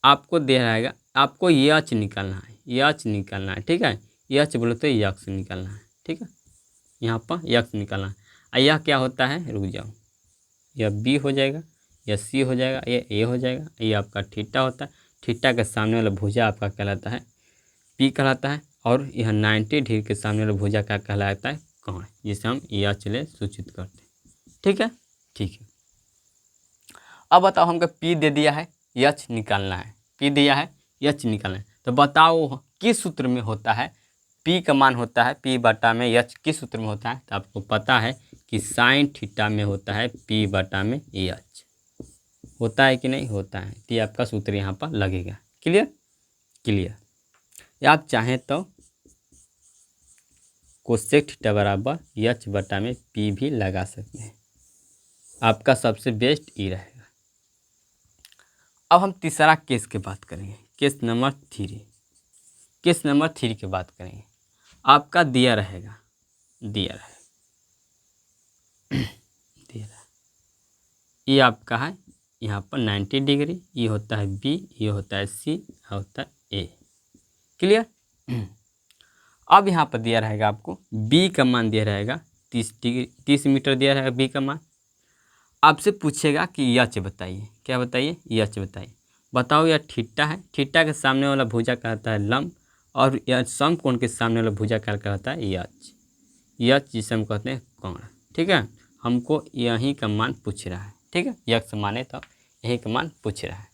आपको दिया रहेगा, आपको यच निकालना है। ठीक है, यच बोलो तो यक्स निकालना है। ठीक है, यहाँ पर यक्स निकालना है। यह क्या होता है, रुक जाओ, यह B हो जाएगा, यह C हो जाएगा, यह A हो जाएगा। ये आपका थीटा होता है। थीटा के सामने वाला भुजा आपका कहलाता है P कहलाता है। और यह 90 डिग्री के सामने वाला भुजा क्या कहलाता है, कोण, जिसे हम यच ले सूचित करते हैं। ठीक है। अब बताओ, हमको P दे दिया है, यच निकालना है। P दिया है, यच निकालना है। तो बताओ किस सूत्र में होता है, P का मान होता है P बटा में यच किस सूत्र में होता है। तो आपको पता है कि साइन थीटा में होता है P बटा में यच। होता है कि नहीं होता है, तो आपका सूत्र यहाँ पर लगेगा। क्लियर। या आप चाहें तो कोसेक थीटा बराबर यच बटा में P भी लगा सकते हैं। आपका सबसे बेस्ट ये रहेगा। अब हम तीसरा केस की बात करेंगे, केस नंबर 3। केस नंबर 3 की बात करेंगे। आपका दिया रहेगा ये आपका है यहाँ पर 90 डिग्री। ये होता है B, ये होता है C, यह होता है A। क्लियर। अब यहाँ पर दिया रहेगा आपको B का मान दिया रहेगा 30 मीटर दिया रहेगा B का मान। आपसे पूछेगा कि यच बताइए। क्या बताइए, यच बताइए। बताओ, यह थीटा है। थीटा के सामने वाला भुजा कहता है लंब, और यह समकोण के सामने वाला भुजा क्या कहलाता है, यच। यच जिसे हम कहते हैं कोण। ठीक है, हमको यहीं का मान पूछ रहा है। ठीक है, यक्स माने तो यहीं का मान पूछ रहा है।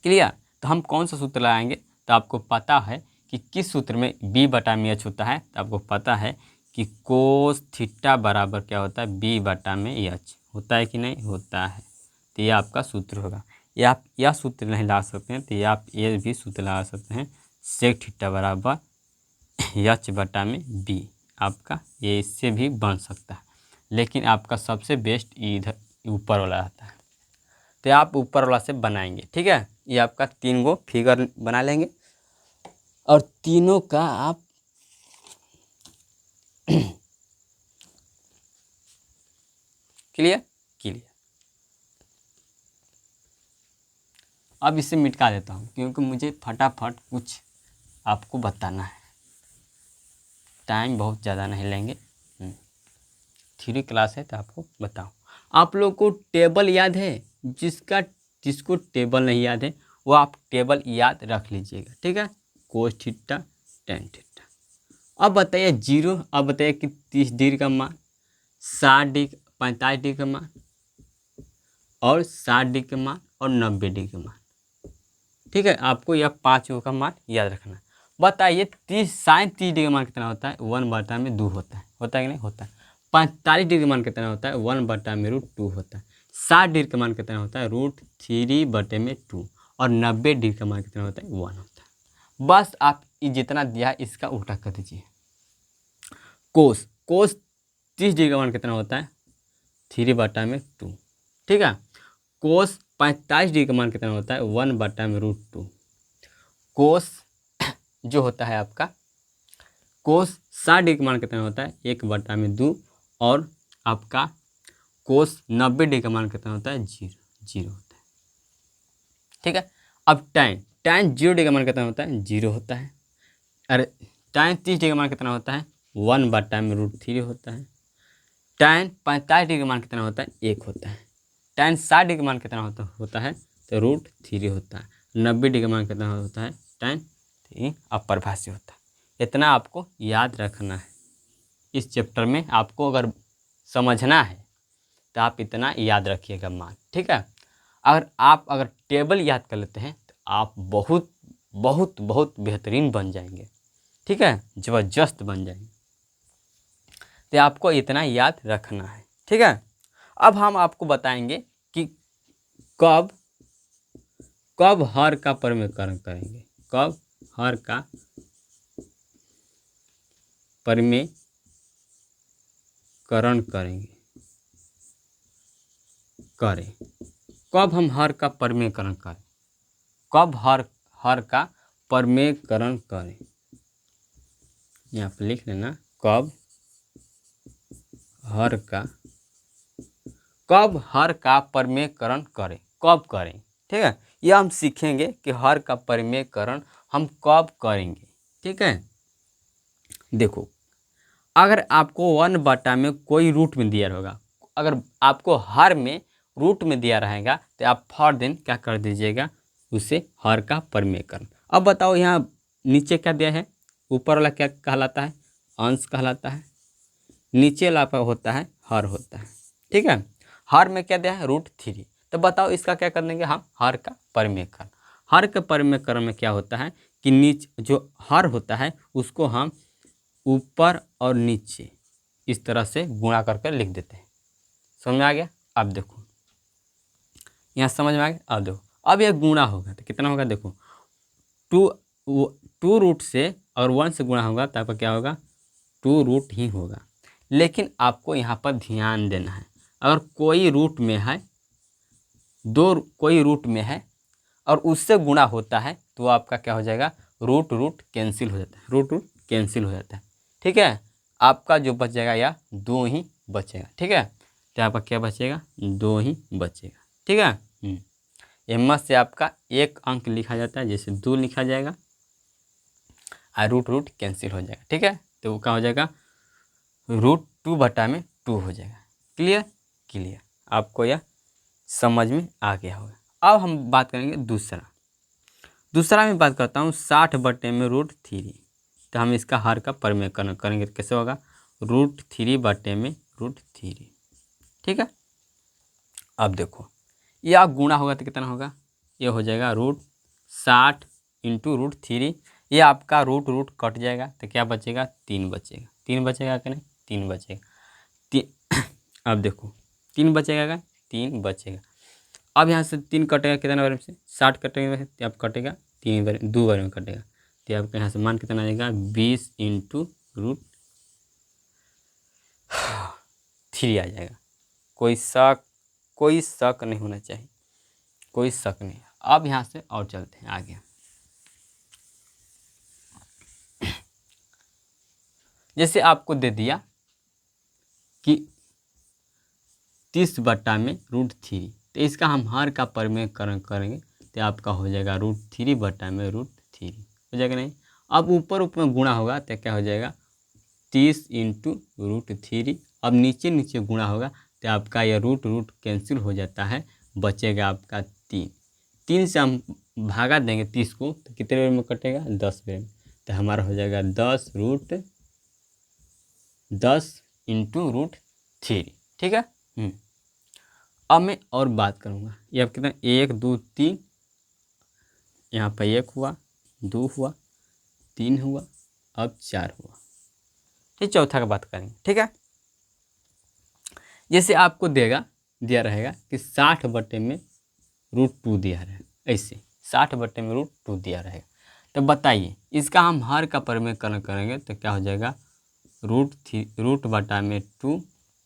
क्लियर। तो हम कौन सा सूत्र लगाएंगे, तो आपको पता है कि किस सूत्र में बी बटा में एच होता है। तो आपको पता है कि कोस थीटा बराबर क्या होता है, बी बटा में एच होता है कि नहीं होता है। तो ये आपका सूत्र होगा। या आप यह सूत्र नहीं ला सकते हैं तो ये आप ये भी सूत्र लगा सकते हैं, सेक थीटा बराबर एच बटा में बी। आपका ये इससे भी बन सकता है, लेकिन आपका सबसे बेस्ट इधर ऊपर वाला रहता है। तो आप ऊपर वाला से बनाएंगे। ठीक है, ये आपका 3 गो फिगर बना लेंगे और तीनों का आप क्लियर। अब इसे मिटा देता हूँ क्योंकि मुझे फटाफट कुछ आपको बताना है, टाइम बहुत ज़्यादा नहीं लेंगे। 3 क्लास है तो आपको बताओ। आप लोग को टेबल याद है, जिसको टेबल नहीं याद है वो आप टेबल याद रख लीजिएगा। ठीक है, कोस थीटा टेन थीटा। अब बताइए जीरो, अब बताइए कि 30 डिग्री का मान, 60 डिग्री 45 डिग्री का मान और 60 डिग्री का मान और 90 डिग्री का मान। ठीक है, आपको यह 5 का मान याद रखना है। बताइए 30 डिग्री का मान कितना होता है, 1/2 होता है कि नहीं होता है। 45 डिग्री का मान कितना होता है, 1/√2 होता है। 60 डिग्री का मान कितना होता है, √3/2। और 90 डिग्री का मान कितना होता है, 1 होता है। बस आप जितना दिया इसका उल्टा कर दीजिए। कोस 30 डिग्री का मान कितना होता है, 3/2। ठीक है, कोस 45 डिग्री का मान कितना होता है, 1/√2। कोस जो होता है आपका, कोस 60 डिग्री का मान कितना होता है, 1/2। और आपका कोस 90 डिग्री का मान कितना होता है, 0 होता है। ठीक है, अब tan 0 डिग्री का मान कितना होता है, 0 होता है। अरे tan 30 डिग्री का मान कितना होता है, 1/√3 होता है। tan 45 डिग्री का मान कितना होता है, 1 होता है। tan 60 डिग्री का मान कितना होता है, तो √3 होता है। 90 डिग्री का मान कितना होता है, tan 3 अपरिभाषी होता है। इतना आपको याद रखना है। इस चैप्टर में आपको अगर समझना है तो आप इतना याद रखिएगा मान। ठीक है, अगर टेबल याद कर लेते हैं तो आप बहुत बहुत बहुत बेहतरीन बन जाएंगे। ठीक है, ज़बरदस्त बन जाएंगे। तो आपको इतना याद रखना है। ठीक है, अब हम आपको बताएंगे कि कब हर का परिमेयकरण करेंगे, कब हर का परिमेयकरण करें। कब हम हर का परिमेयकरण करें, कब हर का परिमेयकरण करें, यहाँ पर लिख लेना, कब हर का परिमेयकरण करें, कब करें। ठीक है, यह हम सीखेंगे कि हर का परिमेयकरण हम कब करेंगे। ठीक है, देखो अगर आपको 1/, में कोई रूट में दिया होगा, अगर आपको हर में रूट में दिया रहेगा तो आप फॉर देन क्या कर दीजिएगा, उसे हर का परिमेयकरण। अब बताओ यहाँ नीचे क्या दिया है, ऊपर वाला क्या कहलाता है, अंश कहलाता है। नीचे वाला आपका होता है हर होता है। ठीक है, हर में क्या दिया है, √3। तो बताओ इसका क्या कर देंगे हम, हर का परिमेयकरण। हर के परिमेयकरण में क्या होता है कि नीचे जो हर होता है उसको हम ऊपर और नीचे इस तरह से गुणा करके लिख देते हैं। समझ में आ गया। अब देखो यहाँ समझ में आ गया। अब देखो, अब यह गुणा होगा तो कितना होगा, देखो 2 रूट से और 1 से गुणा होगा तो आपका क्या होगा, 2 रूट ही होगा। लेकिन आपको यहाँ पर ध्यान देना है, अगर कोई रूट में है, कोई रूट में है और उससे गुणा होता है तो आपका क्या हो जाएगा, रूट कैंसिल हो जाता है, रूट कैंसिल हो जाता है। ठीक है, आपका जो बच जाएगा या 2 ही बचेगा। ठीक है, तो आपका क्या बचेगा, 2 ही बचेगा। ठीक है, एम से आपका 1 अंक लिखा जाता है, जैसे 2 लिखा जाएगा और रूट कैंसिल हो जाएगा। ठीक है, तो वो क्या हो जाएगा, √2/2 हो जाएगा। क्लियर, आपको यह समझ में आ गया होगा। अब हम बात करेंगे दूसरा। दूसरा मैं बात करता हूँ 60 बटे में √3। तो हम इसका हर का परिमेयकरण करेंगे तो कैसे होगा, √3 बटे में √3। ठीक है। अब देखो ये आप गुणा होगा तो कितना होगा, ये हो जाएगा √60 इंटू √3। ये आपका रूट रूट कट जाएगा तो क्या बचेगा, 3 बचेगा। 3 बचेगा कि नहीं, 3 बचेगा। अब देखो 3 बचेगा क्या, 3 बचेगा। अब यहाँ से 3 कटेगा कितना बार में से, 60 कटेगा तो आप कटेगा 3 बार, 2 बार में कटेगा। तो आपका यहाँ से मान कितना आ जाएगा, 20 इंटू √3 आ जाएगा। कोई शक नहीं होना चाहिए, कोई शक नहीं। अब यहाँ से और चलते हैं आगे। जैसे आपको दे दिया कि 30 बटा में √3, तो इसका हम हर का परिमेयकरण करेंगे तो आपका हो जाएगा √3 बटा में √3 हो जाएगा नहीं। अब ऊपर ऊपर गुणा होगा तो क्या हो जाएगा, 30 इंटू √3। अब नीचे नीचे गुणा होगा तो आपका यह रूट रूट कैंसिल हो जाता है, बचेगा आपका 3। 3 से हम भागा देंगे 30 को तो कितने बेर में कटेगा, 10 बेर में। तो हमारा हो जाएगा 10 इंटू √3। ठीक है। अब मैं और बात करूँगा, ये अब कितना, 1 2 3, यहाँ पर 1 हुआ, 2 हुआ, 3 हुआ, अब 4 हुआ। ठीक, चौथा का बात करेंगे। ठीक है। जैसे आपको दिया रहेगा कि 60 बटे में √2 दिया रहेगा, ऐसे 60 बटे में √2 दिया रहेगा। तो बताइए इसका हम हर का परिमेयकरण करेंगे तो क्या हो जाएगा, रूट बटा में 2,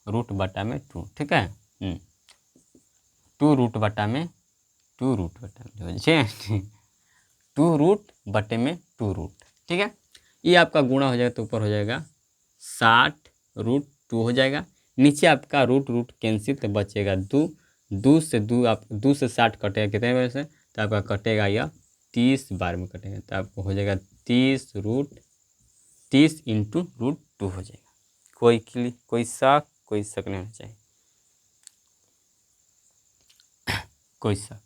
रूट बटा में 2। ठीक है। 2 रूट बटा में 2 रूट बटा में 2 रूट बटे में 2 रूट। ठीक है। ये आपका गुणा हो जाएगा तो ऊपर हो जाएगा 60 √2 हो जाएगा। नीचे आपका रूट रूट कैंसिल तो बचेगा 2। 2 से 60 कटेगा कितने बार से, तो आपका कटेगा यह 30 बार में कटेगा। तो आपको हो जाएगा 30 इंटू √2 हो जाएगा। कोई शक नहीं होना चाहिए, कोई शक।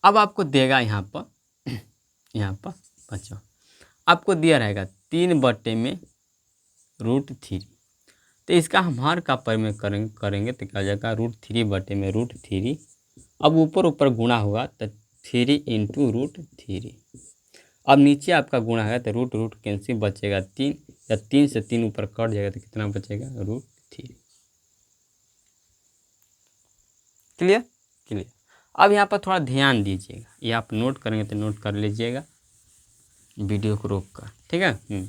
अब आपको देगा यहाँ पर बच्चों आपको दिया रहेगा 3 बटे में √3। तो इसका हम हर का परिमेयकरण करेंगे तो क्या हो जाएगा, √3 बटे में √3। अब ऊपर गुणा होगा तो 3 इंटू √3। अब नीचे आपका गुणा है तो रूट रूट कैंसिल बचेगा 3, या 3 से 3 ऊपर कट जाएगा तो कितना बचेगा, √3। क्लियर। अब यहाँ पर थोड़ा ध्यान दीजिएगा, ये आप नोट करेंगे तो नोट कर लीजिएगा वीडियो को रोक कर। ठीक है।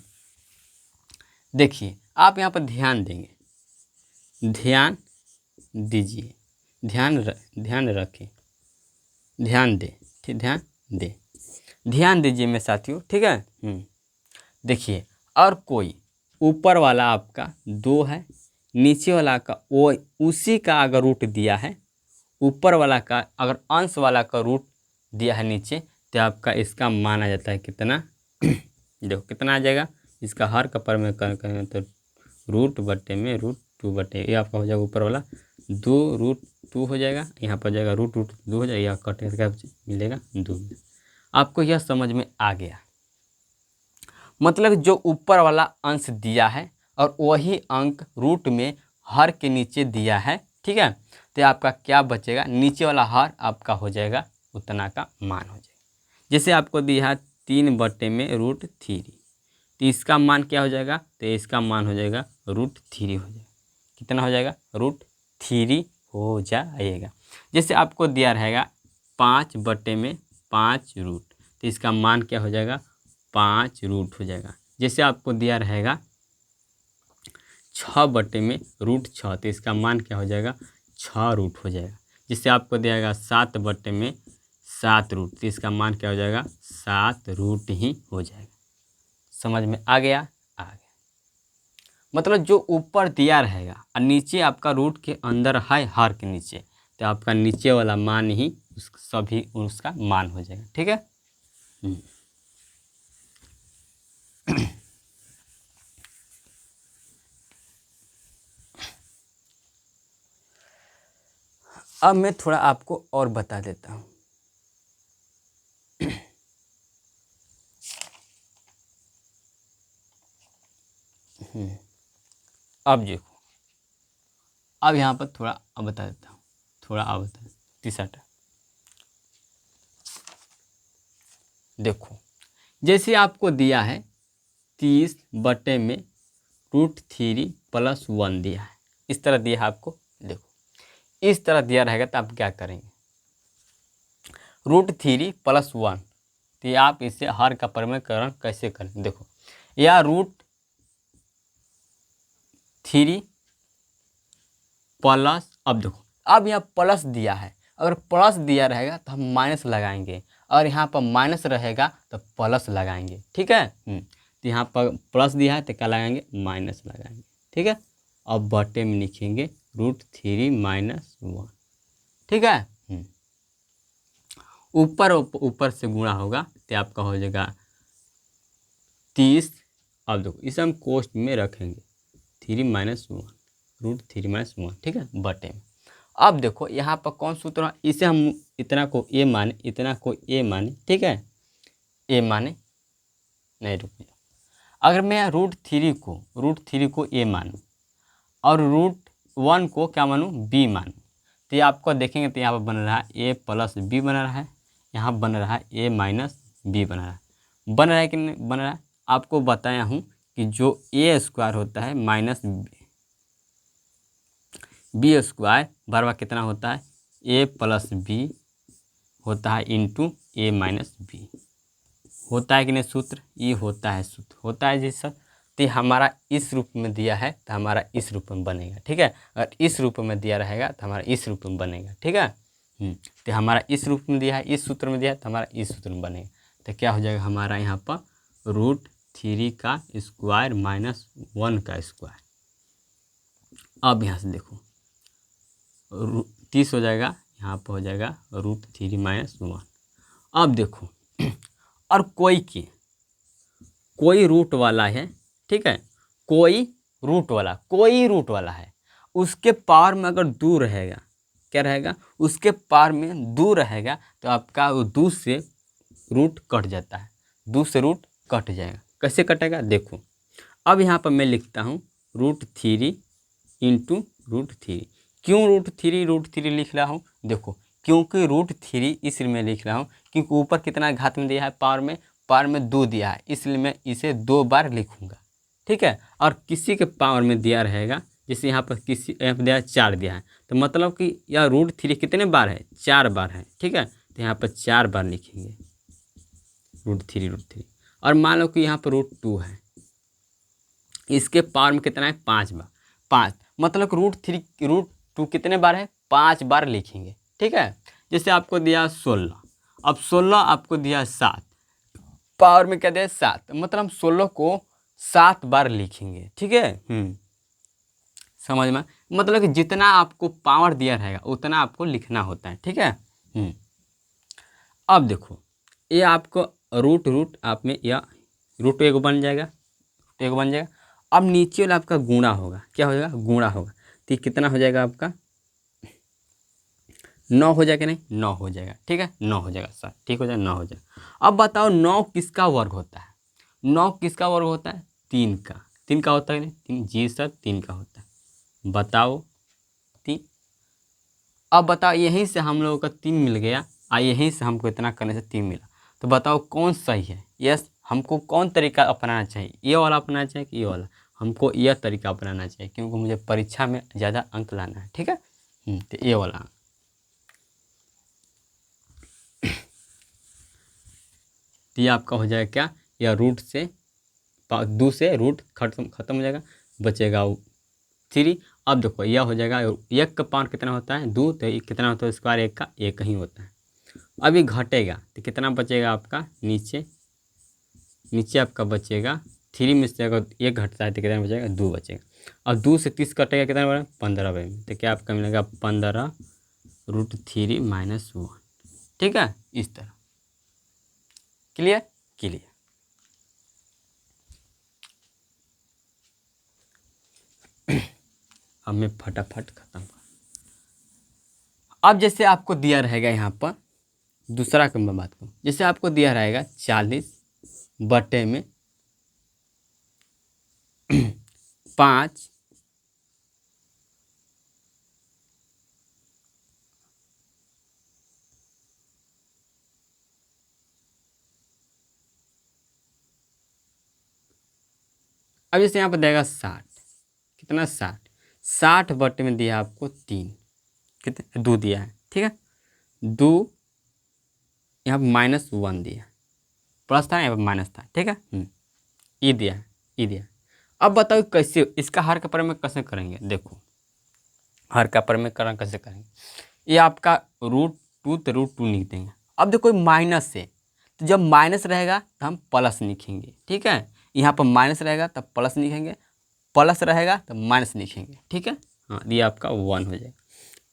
देखिए आप यहाँ पर ध्यान देंगे, ध्यान दीजिए, ध्यान रखें, ध्यान दें, ठीक, ध्यान दीजिए मेरे साथियों। ठीक है। देखिए और कोई ऊपर वाला आपका 2 है, नीचे वाला का वो उसी का अगर रूट दिया है, ऊपर वाला का अगर अंश वाला का रूट दिया है नीचे, तो आपका इसका माना जाता है कितना देखो कितना आ जाएगा, इसका हर का परिमेयकरण करेंगे तो रूट बटे में √2 बटे, ये आपका हो जाएगा ऊपर वाला 2√2 हो जाएगा, यहाँ पर जाएगा √2 हो जाएगा, यहाँ कटेगा क्या मिलेगा, 2। आपको यह समझ में आ गया, मतलब जो ऊपर वाला अंश दिया है और वही अंक रूट में हर के नीचे दिया है। ठीक है। तो आपका क्या बचेगा, नीचे वाला हर आपका हो जाएगा उतना का मान हो जाएगा। जैसे आपको दिया है 3 बटे में √3, तो इसका मान क्या हो जाएगा, तो इसका मान हो जाएगा √3 हो जाएगा। कितना हो जाएगा, √3 हो जाएगा। जैसे आपको दिया रहेगा 5 बटे में 5 रूट, तो इसका मान क्या हो जाएगा, 5 रूट हो जाएगा। जैसे आपको दिया रहेगा 6 बटे में √6, तो इसका मान क्या हो जाएगा, 6 रूट हो जाएगा। जिससे आपको दिया जाएगा 7 बटे में 7 रूट, तो इसका मान क्या हो जाएगा, 7 रूट ही हो जाएगा। समझ में आ गया, मतलब जो ऊपर दिया रहेगा और नीचे आपका रूट के अंदर है हर के नीचे, तो आपका नीचे वाला मान ही सभी उसका मान हो जाएगा। ठीक है। अब मैं थोड़ा आपको और बता देता हूँ। अब देखो, अब यहाँ पर थोड़ा अब बता देता हूँ, थोड़ा अब बता, तीसरा टर्म देखो, जैसे आपको दिया है 30/√3 + 1 दिया है, इस तरह दिया है आपको। देखो इस तरह दिया रहेगा तो आप क्या करेंगे, √3 + 1, तो आप इसे हर का परिमेयकरण कैसे करें। देखो या √3 प्लस, अब देखो अब यहाँ प्लस दिया है, अगर प्लस दिया रहेगा तो हम माइनस लगाएंगे, और यहाँ पर माइनस रहेगा तो प्लस लगाएंगे, ठीक है। तो यहाँ पर प्लस दिया है तो क्या लगाएंगे, माइनस लगाएंगे, ठीक है। अब बटे में लिखेंगे √3 - 1, ठीक है। ऊपर ऊपर से गुणा होगा तो आपका हो जाएगा 30। अब देखो इसे हम कोष्ट में रखेंगे 3 - 1, √3 - 1, ठीक है, बटे में। अब देखो यहाँ पर कौन सूत्र है, इसे हम इतना को ए माने, इतना को ए माने, ठीक है, ए माने नहीं, रुकिए, अगर मैं √3 को ए मानूँ और √1 को क्या मानूँ, बी मानूँ, तो ये आपको देखेंगे तो यहाँ पर बन रहा है ए प्लस बी बन रहा है, यहाँ बन रहा है ए माइनस बी बन रहा है कि नहीं बन रहा है। आपको बताया हूँ कि जो ए स्क्वायर होता है माइनस बी स्क्वायर बराबर कितना होता है, ए प्लस बी होता है इंटू ए माइनस बी, होता है कि नहीं सूत्र, ये होता है सूत्र, होता है जी सर। तो हमारा इस रूप में दिया है तो हमारा इस रूप में बनेगा, ठीक है। अगर इस रूप में दिया रहेगा तो हमारा इस रूप में बनेगा, ठीक है। तो हमारा इस रूप में दिया है, इस सूत्र में दिया है तो हमारा इस सूत्र में बनेगा। तो क्या हो जाएगा हमारा यहाँ पर √3 का स्क्वायर माइनस 1 का स्क्वायर। अब यहाँ से देखो 30 हो जाएगा, यहाँ पर हो जाएगा √3 - 1। अब देखो और कोई रूट वाला है, ठीक है, कोई रूट वाला है, उसके पावर में अगर 2 रहेगा, क्या रहेगा, उसके पावर में 2 रहेगा तो आपका वो 2 से रूट कट जाता है, 2 से रूट कट जाएगा। कैसे कटेगा देखो, अब यहाँ पर मैं लिखता हूँ √3 × √3। क्यों √3 लिख रहा हूँ, देखो क्योंकि √3 इसलिए मैं लिख रहा हूँ क्योंकि ऊपर कितना घात में दिया है, पावर में 2 दिया है, इसलिए मैं इसे 2 बार लिखूंगा, ठीक है। और किसी के पावर में दिया रहेगा, जैसे यहाँ पर किसी यहाँ पर दिया है 4 दिया है, तो मतलब कि यह √3 कितने बार है, 4 बार है, ठीक है। तो यहाँ पर 4 बार लिखेंगे √3। और मान लो कि यहाँ पर √2 है, इसके पावर में कितना है, 5 बार, 5 मतलब √2 कितने बार है, 5 बार लिखेंगे, ठीक है। जैसे आपको दिया 16, अब 16 आपको दिया 7, पावर में क्या दिया 7, मतलब हम 16 को 7 बार लिखेंगे, ठीक है। समझ में, मतलब कि जितना आपको पावर दिया रहेगा उतना आपको लिखना होता है, ठीक है। अब देखो ये आपको रूट आप में या √1 एक बन जाएगा, अब नीचे वाला आपका गुणा होगा, क्या हो जाएगा, गुणा होगा, तो कितना हो जाएगा आपका 9 हो जाएगा, नहीं 9 हो जाएगा, ठीक है, 9 हो जाएगा सर, ठीक हो जाएगा, 9 हो जाएगा। अब बताओ 9 किसका वर्ग होता है, 9 किसका वर्ग होता है, 3 का होता है, नहीं 3 जी सर 3 का होता है, बताओ 3। अब बताओ यहीं से हम लोगों का 3 मिल गया और यहीं से हमको इतना करने से 3 मिला, तो बताओ कौन सही है। यस, हमको कौन तरीका अपनाना चाहिए, ये वाला अपनाना चाहिए कि ये वाला, हमको यह तरीका अपनाना चाहिए क्योंकि मुझे परीक्षा में ज़्यादा अंक लाना है, ठीक है। तो ये वाला, तो ये आपका हो जाएगा क्या, या रूट से 2 से रूट खत्म हो जाएगा, बचेगा 3। अब देखो यह हो जाएगा, 1 का पावर कितना होता है, 2, तो कितना होता है स्क्वायर, 1 का 1 ही होता है। अभी घटेगा तो कितना बचेगा आपका, नीचे आपका बचेगा 3 में से अगर 1 घटता है तो कितना बचेगा, 2 बचेगा। अब 2 से 30 कटेगा कितना बड़ा, 15 में, तो क्या आपका मिलेगा 15 √3 - 1, ठीक है, इस तरह। क्लियर। अब मैं फटाफट खत्म कर। अब जैसे आपको दिया रहेगा यहाँ पर दूसरा का मैं बात करूँ, जैसे आपको दिया रहेगा 40 बटे में 5 अब जैसे यहाँ पर देगा 60, कितना 60, 60 बटे में दिया आपको 3, कितने 2 दिया है, ठीक है। 2 यहाँ पर -1 दिया, प्लस था यहाँ पर माइनस था, ठीक है। ई दिया है, ई दिया। अब बताओ कैसे इसका हर का प्रयोग कैसे करेंगे। देखो हर का प्रयोग कैसे करेंगे, ये आपका √2 तो √2 लिख देंगे। अब देखो माइनस से, तो जब माइनस रहेगा तो हम प्लस लिखेंगे, ठीक है। यहाँ पर माइनस रहेगा तब प्लस लिखेंगे, प्लस रहेगा तब माइनस लिखेंगे, ठीक है। हाँ, ये आपका 1 हो जाएगा।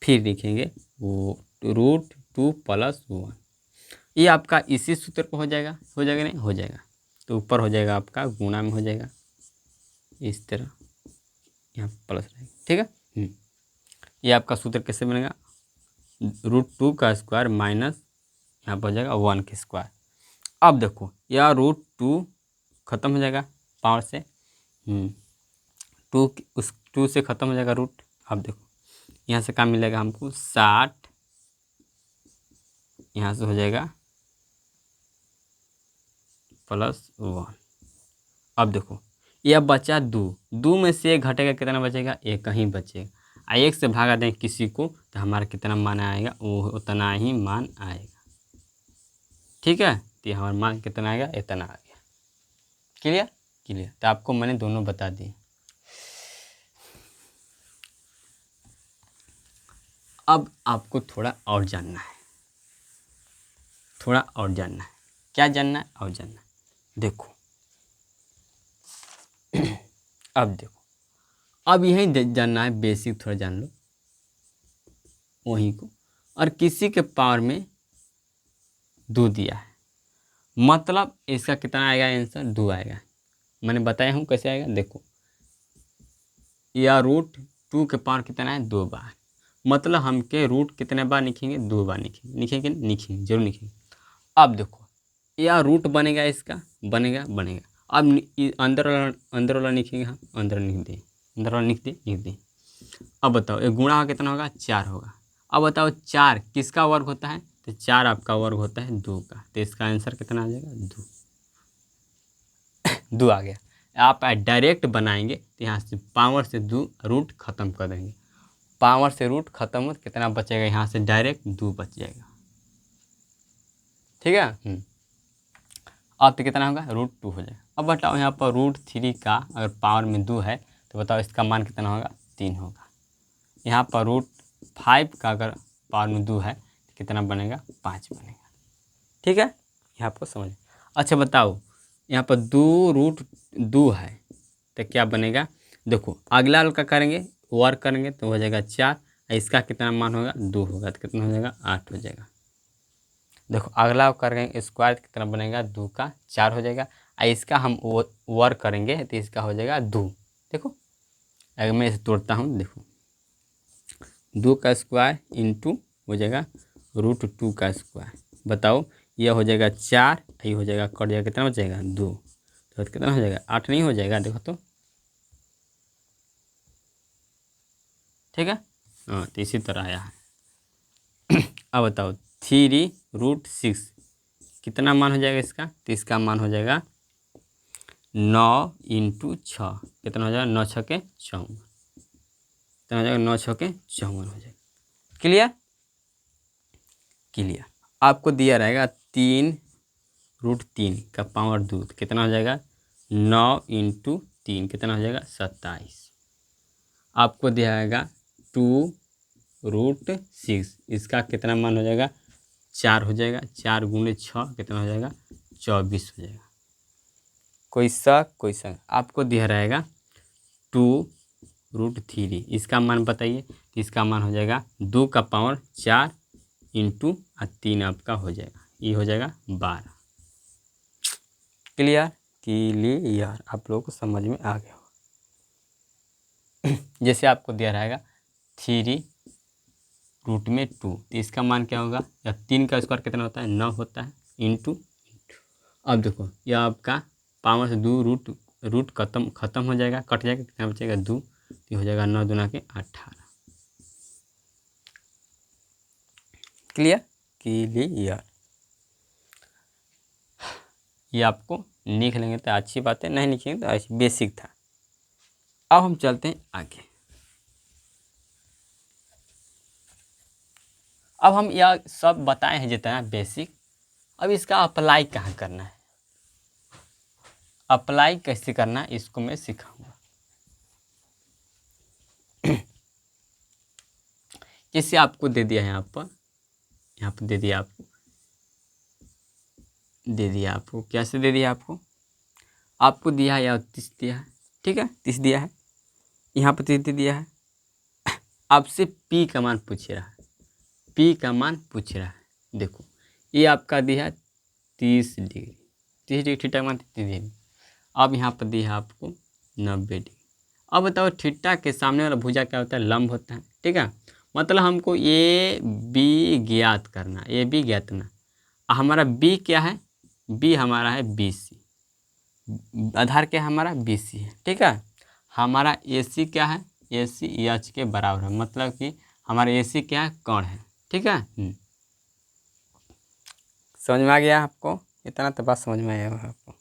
फिर लिखेंगे √2 + 1, ये आपका इसी सूत्र पर हो जाएगा नहीं, हो जाएगा। तो ऊपर हो जाएगा आपका गुणा में हो जाएगा इस तरह, यहाँ प्लस रहेगा, ठीक है। ये आपका सूत्र कैसे बनेगा, √2 का स्क्वायर माइनस यहाँ पर हो जाएगा 1 का स्क्वायर। अब देखो यह √2 खत्म हो जाएगा पावर से, 2 से ख़त्म हो जाएगा रूट। अब देखो यहाँ से क्या मिलेगा हमको 60, यहाँ से हो जाएगा +1। अब देखो यह बचा 2 में से 1 घटेगा, कितना बचेगा, 1 ही बचेगा। 1 से भागा दें किसी को तो हमारा कितना मान आएगा, वो उतना ही मान आएगा, ठीक है। तो हमारा मान कितना आएगा, इतना आ गया। क्लियर। तो आपको मैंने दोनों बता दिए। अब आपको थोड़ा और जानना है, क्या जानना है और जानना है। देखो अब देखो, अब यही जानना है, बेसिक थोड़ा जान लो वहीं को। और किसी के पावर में 2 दिया है, मतलब इसका कितना आएगा आंसर, 2 आएगा। मैंने बताया हूँ कैसे आएगा। देखो या √2 के पावर कितना है, 2 बार, मतलब हम के रूट कितने बार लिखेंगे, 2 बार लिखेंगे, जरूर लिखेंगे। अब देखो या रूट बनेगा, इसका बनेगा। अब अंदर वाला लिखेंगे हम, अंदर वाला लिख दें। अब बताओ ये गुणा कितना होगा, 4 होगा। अब बताओ 4 किसका वर्ग होता है, तो 4 आपका वर्ग होता है 2 का। तो इसका आंसर कितना आ जाएगा, 2 आ गया। आप डायरेक्ट बनाएंगे तो यहाँ से पावर से 2 रूट खत्म कर देंगे, पावर से रूट खत्म हो कितना बचेगा, यहाँ से डायरेक्ट 2 बच जाएगा, ठीक है। अब तो कितना होगा, √2 हो जाएगा। अब बताओ यहाँ पर √3 का अगर पावर में 2 है तो बताओ इसका मान कितना होगा, 3 होगा। यहाँ पर √5 का अगर पावर में 2 है तो कितना बनेगा, 5 बनेगा, ठीक है। यहाँ आपको समझ। अच्छा बताओ यहाँ पर 2√2 है तो क्या बनेगा। देखो अगला वाला का करेंगे, वर्क करेंगे तो हो जाएगा 4, इसका कितना मान होगा, 2 होगा, तो कितना हो जाएगा, 8 हो जाएगा। देखो अगला करेंगे स्क्वायर कितना बनेगा, 2 का 4 हो जाएगा। इसका हम वर्क करेंगे तो इसका हो जाएगा 2। देखो अगर मैं इसे तोड़ता हूँ, देखो 2 का स्क्वायर इंटू हो जाएगा √2 का स्क्वायर। बताओ यह हो जाएगा 4, ये हो जाएगा कट जाएगा, कितना हो जाएगा, 2, तो कितना हो जाएगा, 8 नहीं हो जाएगा। देखो तो ठीक है। हाँ, तो इसी तरह आया है। अब बताओ 3√6 कितना मान हो जाएगा इसका, तो इसका मान हो जाएगा 9 × 6, कितना हो जाएगा, 9 × 6 = 54, कितना हो जाएगा, 9 × 6 = 54 हो जाएगा। क्लियर। आपको दिया रहेगा 3√3 का पावर 2, कितना हो जाएगा, 9 × 3 कितना हो जाएगा, 27। आपको दिया रहेगा 2√6, इसका कितना मान हो जाएगा, 4 हो जाएगा। 4 × 6 कितना हो जाएगा, 24 हो जाएगा। कोई शक आपको दिया रहेगा 2√3, इसका मान बताइए। तो इसका मान हो जाएगा 2 का पावर 4 × 3 आपका हो जाएगा, ये हो जाएगा 12। क्लियर। आप लोगों को समझ में आ गया होगा। जैसे आपको दिया रहेगा 3√2, तो इसका मान क्या होगा, या 3 का स्क्वायर कितना होता है, 9 होता है, इंटू। अब देखो यह आपका पावर से 2 रूट रूट खत्म हो जाएगा, कट जाएगा, कितना बचेगा 2, तो हो जाएगा 9 दूना के 18। क्लियर। ये आपको लिख लेंगे तो अच्छी बात है, नहीं लिखेंगे तो ऐसे बेसिक था। अब हम चलते हैं आगे। अब हम यह सब बताए हैं जितना बेसिक, अब इसका अप्लाई कहाँ करना है, अप्लाई कैसे करना है इसको मैं सिखाऊंगा। जैसे आपको दे दिया है यहाँ पर दे दिया आपको कैसे दे दिया आपको दिया है या 30 दिया है, ठीक है 30 दिया है, यहाँ पर 30 दिया है। आपसे P का मान पूछ रहा है, देखो ये आपका दिया है 30 डिग्री थीटा का मान 30 डिग्री। अब यहाँ पर दिया है आपको 90 डिग्री। अब बताओ थीटा के सामने वाला भुजा क्या होता है, लंब होता है, ठीक है। मतलब हमको ए बी ज्ञात करना, हमारा बी क्या है, बी हमारा है BC, आधार क्या है हमारा BC है, ठीक है। हमारा AC क्या है, AC H के बराबर है, मतलब कि हमारा AC क्या है, कोण है, ठीक है। समझ में आ गया आपको, इतना तो बात समझ में आया आपको।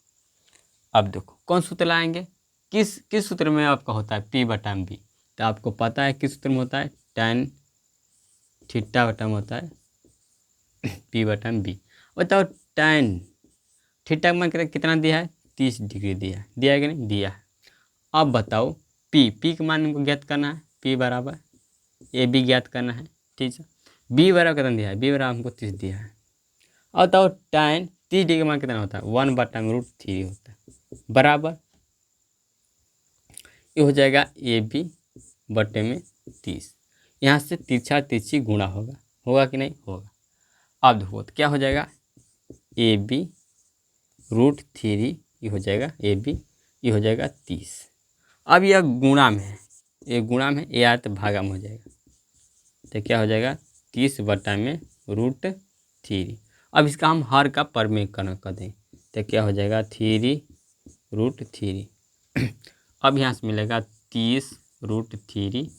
अब देखो कौन सूत्र लाएंगे, किस सूत्र में आपका होता है P/B, तो आपको पता है किस सूत्र में होता है, tan थीटा बटा में होता है P/B। बताओ tan थीटा का मान कितना दिया है, 30 डिग्री दिया है कि नहीं दिया है। अब बताओ P का मान को ज्ञात करना है, P बराबर AB ज्ञात करना है, ठीक है। B बराबर कितना दिया है, B बराबर हमको 30 दिया है। अब बताओ tan 30 डिग्री का मान कितना होता है, 1/√3 होता है, बराबर ये हो जाएगा AB/30। यहाँ से तिरछी गुणा होगा कि नहीं होगा। अब देखो तो क्या हो जाएगा, AB√3 ये हो जाएगा AB, ये हो जाएगा 30। अब यह गुणा में है, ये आया तो भागा में हो जाएगा, तो क्या हो जाएगा 30/√3। अब इसका हम हर का परमेकरण कर दें तो क्या हो जाएगा 3√3। अब यहाँ से मिलेगा 30√3।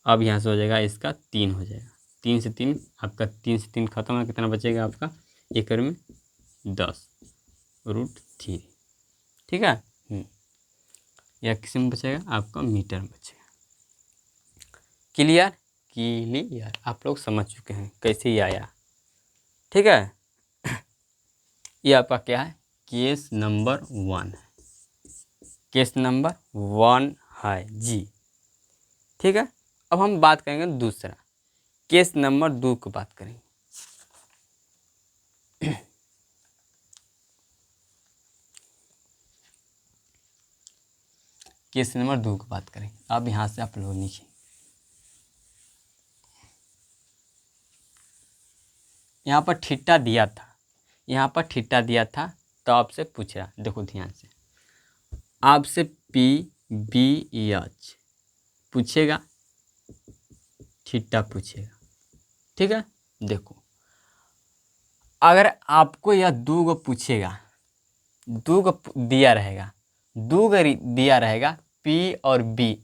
अब यहाँ से हो जाएगा इसका 3 हो जाएगा, 3 से 3 आपका 3 से 3 खत्म है, कितना बचेगा आपका एक में 10√3, ठीक है। यह किस में बचेगा, आपका मीटर में बचेगा। क्लियर। आप लोग समझ चुके हैं कैसे ये आया, ठीक है। ये आपका क्या है, केस नंबर 1 है, केस नंबर 1 है जी, ठीक है। अब हम बात करेंगे दूसरा, केस नंबर 2 की बात करेंगे। केस नंबर 2 की बात करेंगे। अब यहाँ से आप लोग लिखें, यहाँ पर थीटा दिया था, तो आपसे पूछ रहा, देखो ध्यान से, आपसे PBH पूछेगा, थीटा पूछेगा, ठीक है। देखो अगर आपको यह दो गो पूछेगा, दो गो दिया रहेगा P और B,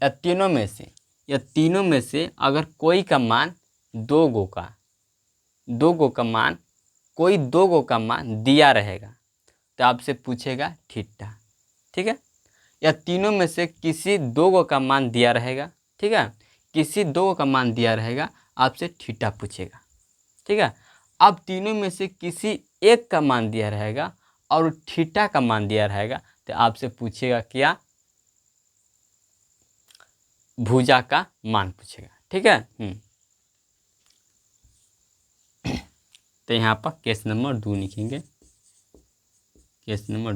या तीनों में से अगर कोई का मान दो गो का मान दिया रहेगा तो आपसे पूछेगा थीटा, ठीक है। या तीनों में से किसी दो गो का मान दिया रहेगा, ठीक है, किसी दो गो का मान दिया रहेगा, आपसे थीटा पूछेगा, ठीक है। अब तीनों में से किसी एक का मान दिया रहेगा और थीटा का मान दिया रहेगा, तो आपसे पूछेगा क्या, भुजा का मान पूछेगा, ठीक है। तो यहाँ पर केस नंबर 2 लिखेंगे, केस नंबर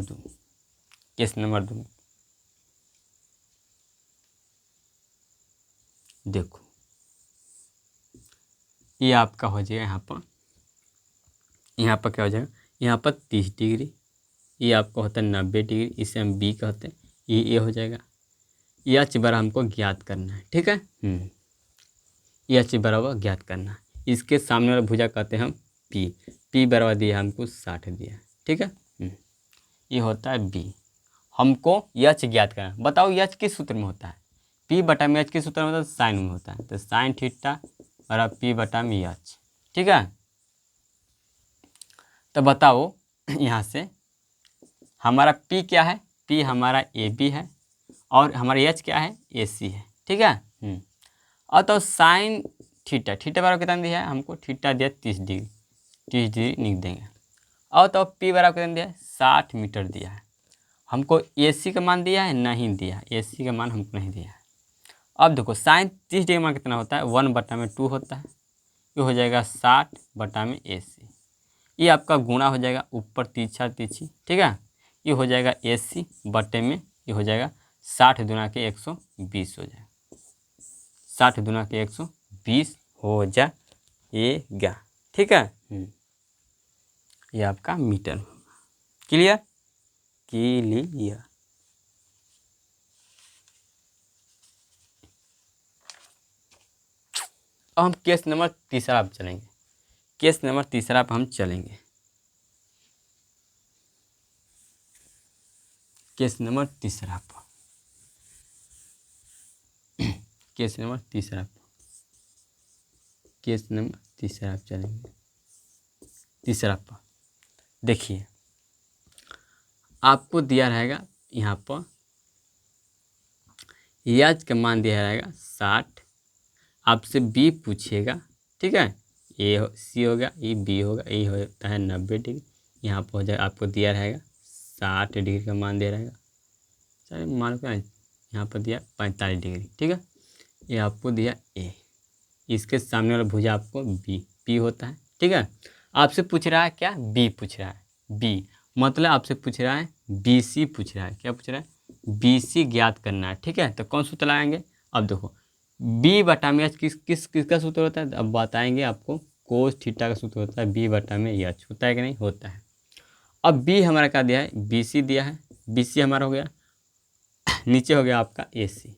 2 देखो ये आपका हो जाएगा, यहाँ पर क्या हो जाएगा, यहाँ पर 30 डिग्री, ये आपका होता है 90 डिग्री, इसे हम B कहते हैं, ये हो जाएगा। H बराबर हमको ज्ञात करना है, ठीक है। H बराबर ज्ञात करना है, इसके सामने वाला भुजा कहते हैं हम P बराबर दिया हमको 60 दिया, ठीक है। ये होता है B। हमको यच ज्ञात करना। बताओ यच किस सूत्र में होता है? पी बटा में यच किस सूत्र में होता है? साइन में होता है। तो साइन थीटा बराबर पी बटा में यच। ठीक है, तो बताओ यहाँ से हमारा पी क्या है? पी हमारा ए बी है और हमारा एच क्या है? ए सी है। ठीक है। और तो साइन थीटा, थीटा बराबर कितना दिया है हमको? थीटा दिया 30 डिग्री, 30 डिग्री लिख देंगे। और तो पी बराबर कितना दिया है? 60 मीटर दिया है। हमको ए सी का मान दिया है? नहीं दिया है, ए सी का मान हमको नहीं दिया है। अब देखो साइन 30 डिग्री मान कितना होता है? 1/2 होता है। ये हो जाएगा 60 बटा में ए सी। ये आपका गुणा हो जाएगा, ऊपर तिरछा तिरछी। ठीक है, ये हो जाएगा ए सी बटे में, ये हो जाएगा 60 दूना के 120 हो जाएगा। 60 दूना के 120 हो जाएगा। ठीक है, ये आपका मीटर होगा। क्लियर? क्लियर। अब हम केस नंबर तीसरा पे चलेंगे। केस नंबर तीसरा पे हम चलेंगे। केस नंबर तीसरा पर, केस नंबर तीसरा पर, केस नंबर तीसरा पे चलेंगे। तीसरा पर देखिए, आपको दिया रहेगा यहाँ पर एच का मान दिया रहेगा 60। आपसे बी पूछेगा। ठीक है, ए सी होगा, ये बी होगा, ये होता है 90 डिग्री। यहाँ पर हो जाएगा, आपको दिया रहेगा 60 डिग्री का मान दिया रहेगा। चलिए मान को यहाँ पर दिया 45 डिग्री। ठीक है, ये आपको दिया ए, इसके सामने वाला भुजा आपको बी, पी होता है। ठीक है, आपसे पूछ रहा है क्या? बी पूछ रहा है। बी मतलब आपसे पूछ रहा है बी सी पूछ रहा है। क्या पूछ रहा है? बी सी ज्ञात करना है। ठीक है, तो कौन सूत्र लगाएंगे? अब देखो बी बटा में एच किसका सूत्र होता है? अब बताएंगे आपको। कोस थीटा का सूत्र होता है बी बटा में एच। होता है कि नहीं? होता है। अब बी हमारा क्या दिया है? बी सी दिया है। बी सी हमारा हो गया, नीचे हो गया आपका ए सी।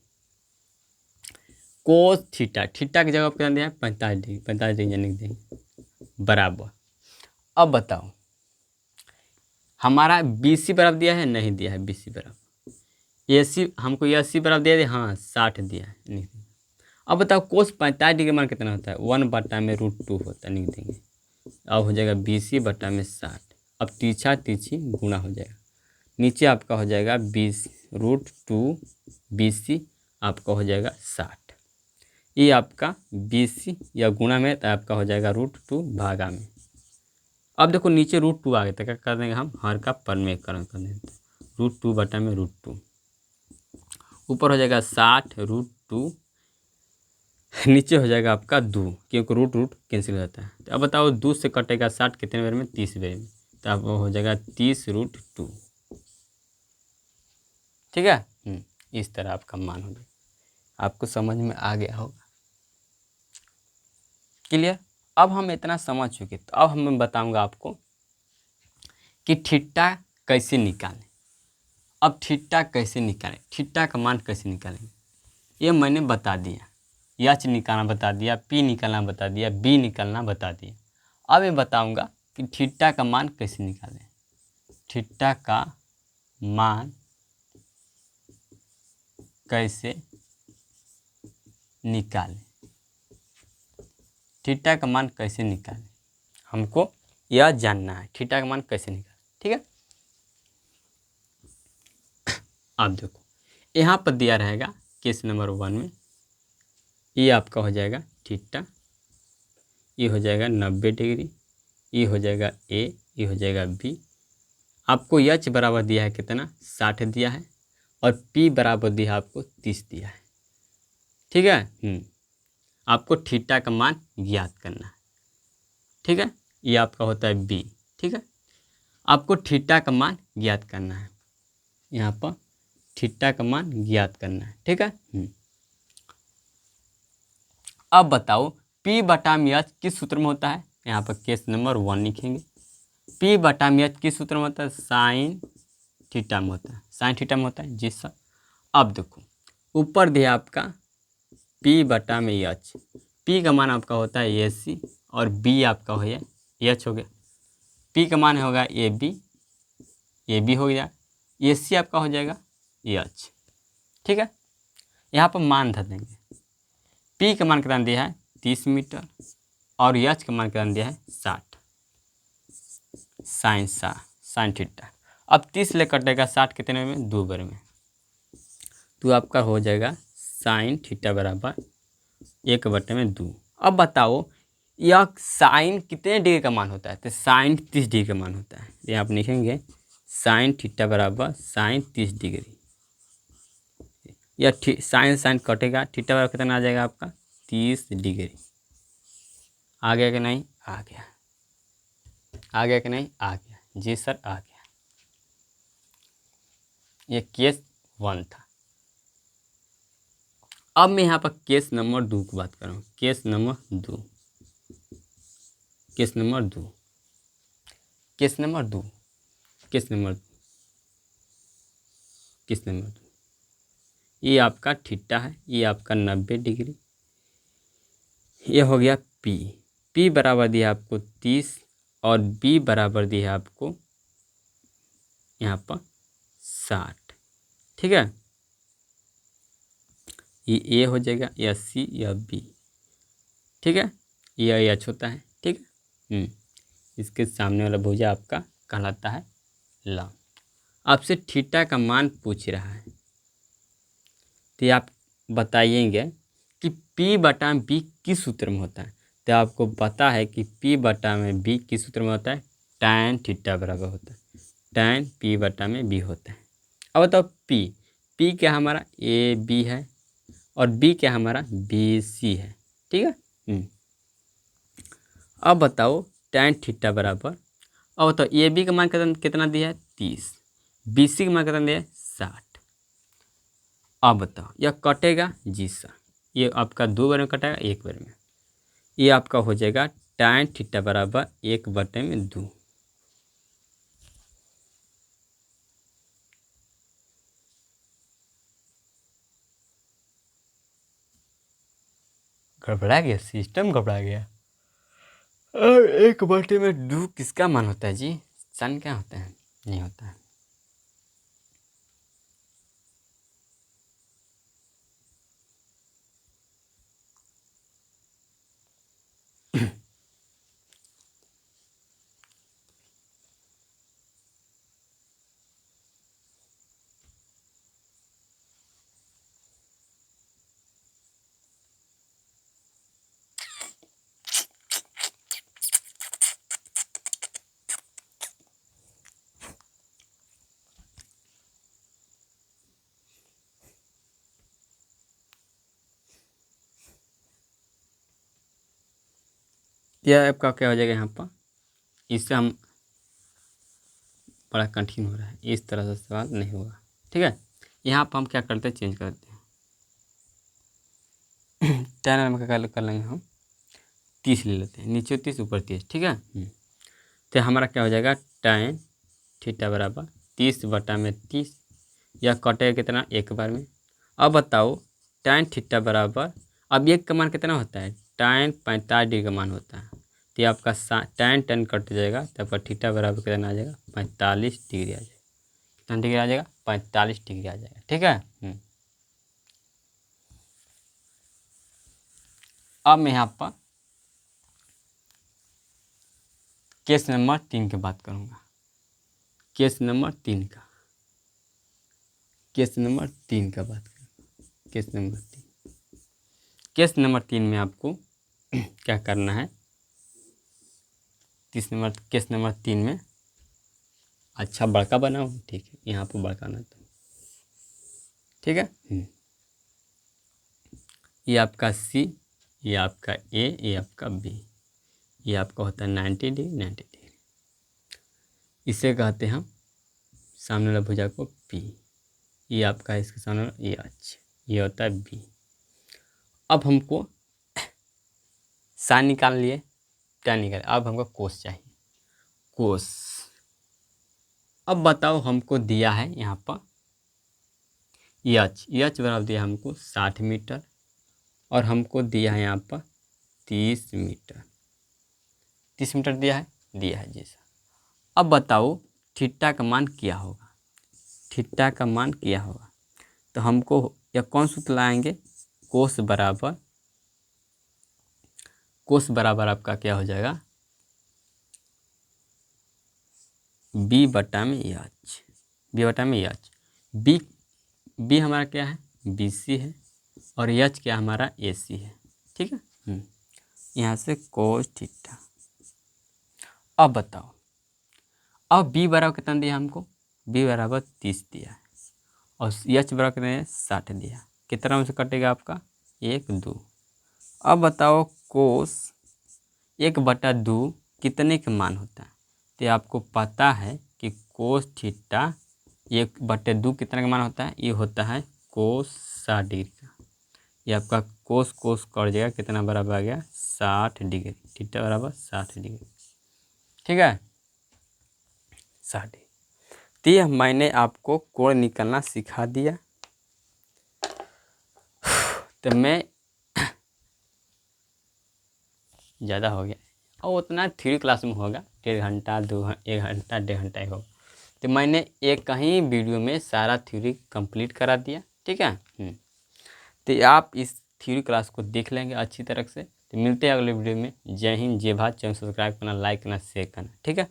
कोस थीटा, थीटा की जगह पर कितना दिया है? 45 डिग्री, 45 डिग्री लिख देंगे बराबर। अब बताओ हमारा बी सी बराबर दिया है? नहीं दिया है। बी सी बराबर ए सी, हमको ए सी बराबर दिया है? हाँ 60 दिया है, लिख देंगे। अब बताओ कोस 45 डिग्री मान कितना होता है? 1/√2 होता है, लिख देंगे। अब हो जाएगा बी सी बटा में 60। अब तिरछा तिरछी गुणा हो जाएगा, नीचे आपका हो जाएगा 20√2 बी सी, आपका हो जाएगा 60। ये आपका बी सी या गुणा में तो आपका हो जाएगा √2 भागा में। अब देखो नीचे √2 आ गया तो क्या कर देंगे हम? हर का परमेयकरण कर देंगे। √2 बटा में √2, ऊपर हो जाएगा 60√2, नीचे हो जाएगा आपका 2, क्योंकि रूट कैंसिल हो जाता है। तो अब बताओ 2 से कटेगा 60 कितने बार में? 30 बार में। तो अब हो जाएगा 30√2। ठीक है, इस तरह आपका मान हो जाएगा। आपको समझ में आ गया होगा। क्लियर? अब हम इतना समझ चुके, तो अब मैं बताऊंगा आपको कि थीटा कैसे निकालें। अब थीटा कैसे निकालें, थीटा का मान कैसे निकालेंगे, ये मैंने बता दिया। एच निकालना बता दिया, पी निकालना बता दिया, बी निकालना बता दिया। अब मैं बताऊंगा कि थीटा का मान कैसे निकालें। थीटा का मान कैसे निकालें, थीटा का मान कैसे निकालें, हमको यह जानना है। थीटा का मान कैसे निकालें। ठीक है, अब देखो यहाँ पर दिया रहेगा केस नंबर 1 में, ये आपका हो जाएगा थीटा, ये हो जाएगा 90 डिग्री, ये हो जाएगा ए, ये हो जाएगा बी। आपको एच बराबर दिया है कितना? 60 दिया है, और पी बराबर दिया है आपको 30 दिया है। ठीक है, आपको थीटा का मान ज्ञात करना है। ठीक है, ये आपका होता है बी। ठीक है, आपको थीटा का मान ज्ञात करना है, यहाँ पर थीटा का मान ज्ञात करना है। ठीक है, अब बताओ पी बटा में एच किस सूत्र में होता है? यहाँ पर केस नंबर 1 लिखेंगे। पी बटा में एच किस सूत्र में होता है? साइन थीटा में होता है। साइन थीटा में होता है जी सर। अब देखो ऊपर दिया आपका पी बटा में एच, पी का मान आपका होता है ए सी और बी आपका हो गया एच हो गया। पी का मान होगा ए बी हो गया, ये सी आपका हो जाएगा एच। ठीक है, यहाँ पर मान धर देंगे। पी का मान कितना दिया है 30 मीटर और एच का मान कितना दिया है 60 साइन थीटा। अब 30 ले कटेगा 60 कितने में 2 बार में, तो आपका हो जाएगा साइन थीटा बराबर 1/2। अब बताओ यह साइन कितने डिग्री का मान होता है, तो साइन 30 डिग्री का मान होता है। यहाँ आप लिखेंगे साइन थीटा बराबर साइन 30 डिग्री। या साइन कटेगा, थीटा बराबर कितना आ जाएगा आपका 30 डिग्री। आ गया कि नहीं? आ गया। आ गया कि नहीं? आ गया। जी सर आ गया। ये केस 1 था। अब मैं यहाँ पर केस नंबर 2 की बात कर रहा हूँ। Case number 2, case number 2, case number 2, case number 2, case number 2। ये आपका थीटा है, ये आपका 90 डिग्री। ये हो गया पी। पी बराबर दिया आपको 30 और बी बराबर दिया आपको यहाँ पर 60। ठीक है, ये ए हो जाएगा या सी या बी। ठीक है, ये एच होता है। ठीक है, इसके सामने वाला भुजा आपका कहलाता है लंब। आपसे थीटा का मान पूछ रहा है, तो आप बताइएंगे कि P बटा में B किस सूत्र में होता है। तो आपको पता है कि P बटा में B किस सूत्र में होता है, tan थीटा बराबर होता है tan P बटा में B होता है। अब बताओ P क्या हमारा AB है और B क्या हमारा BC है। ठीक है, अब बताओ tan थीटा बराबर, अब बताओ AB का मान कितना दिया है 30, BC का मान कितना दिया है 60। अब बताओ यह कटेगा जी सर, ये आपका 2 बार में कटेगा 1 बार में। ये आपका हो जाएगा tan थीटा बराबर 1/2। गड़बड़ा गया, सिस्टम गड़बड़ा गया। और 1/2 किसका मान होता है जी? सन क्या होता है? नहीं होता है। यह आपका क्या हो जाएगा यहाँ पर, इससे हम बड़ा कठिन हो रहा है, इस तरह से सवाल नहीं होगा। ठीक है, यहाँ पर हम क्या करते हैं, चेंज करते हैं। tan में क्या कर लेंगे हम 30 ले लेते हैं, नीचे 30 ऊपर 30। ठीक है, तो हमारा क्या हो जाएगा tan थीटा बराबर 30 बटा में 30, यह कटेगा कितना 1 बार में। अब बताओ tan थीटा बराबर, अब एक का मान कितना होता है tan 45 डिग्री का मान होता है, तो ये आपका tan कट जाएगा, तो आपका थीटा बराबर कितना आ जाएगा 45 डिग्री आ जाएगा। कितना डिग्री आ जाएगा 45 डिग्री आ जाएगा। ठीक है, अब मैं यहाँ पर केस नंबर 3 की बात करूँगा। केस नंबर 3 का, केस नंबर 3 का बात करूँगा। केस नंबर 3, केस नंबर 3 में आपको क्या करना है, केस नंबर 3 में अच्छा बड़का बनाओ। ठीक है, यहाँ पर बड़काना तो ठीक है, ये आपका C, ये आपका A, ये आपका B, ये आपका होता है 90 डिग्री 90 डिग्री। इसे कहते हैं हम सामने वाला भुजा को P, ये आपका है इसके सामने वाला ये H, ये होता है B। अब हमको साइन निकाल लिए, tan निकाल, अब हमको कोस चाहिए, कोस। अब बताओ हमको दिया है यहाँ पर एच बराबर दिया हमको 60 मीटर और हमको दिया है यहाँ पर 30 मीटर। 30 मीटर दिया है जी सर। अब बताओ थीटा का मान क्या होगा। थीटा का मान क्या होगा। तो हमको यह कौन सूत्र लाएंगे, कोस बराबर आपका क्या हो जाएगा, बी बटा में एच, बी हमारा क्या है, बी सी है, और एच क्या हमारा ए सी है। ठीक है, यहाँ से कोस थीटा। अब बताओ, अब बी बराबर कितना दिया हमको, बी बराबर 30 दिया है, और एच बराबर कितना है, 60 दिया। कितना में से कटेगा आपका, 1 2। अब बताओ कोस 1/2 कितने के मान होता है। तो आपको पता है कि कोस थीटा 1/2 कितने का मान होता है, ये होता है कोस 60 डिग्री का। ये आपका कोस कट जाएगा, कितना बराबर आ गया, 60 डिग्री। थीटा बराबर 60 डिग्री। ठीक है, 60 डिग्री। तो ये मैंने आपको कोण निकालना सिखा दिया। तो मैं ज़्यादा हो गया, और उतना थ्योरी क्लास में होगा, 1.5 घंटा 1 घंटा 1.5 घंटा ही होगा। तो मैंने एक ही वीडियो में सारा थ्योरी कंप्लीट करा दिया। ठीक है, तो आप इस थ्योरी क्लास को देख लेंगे अच्छी तरह से। तो मिलते हैं अगले वीडियो में। जय हिंद, जय भारत। चैनल सब्सक्राइब करना, लाइक करना, शेयर करना। ठीक है।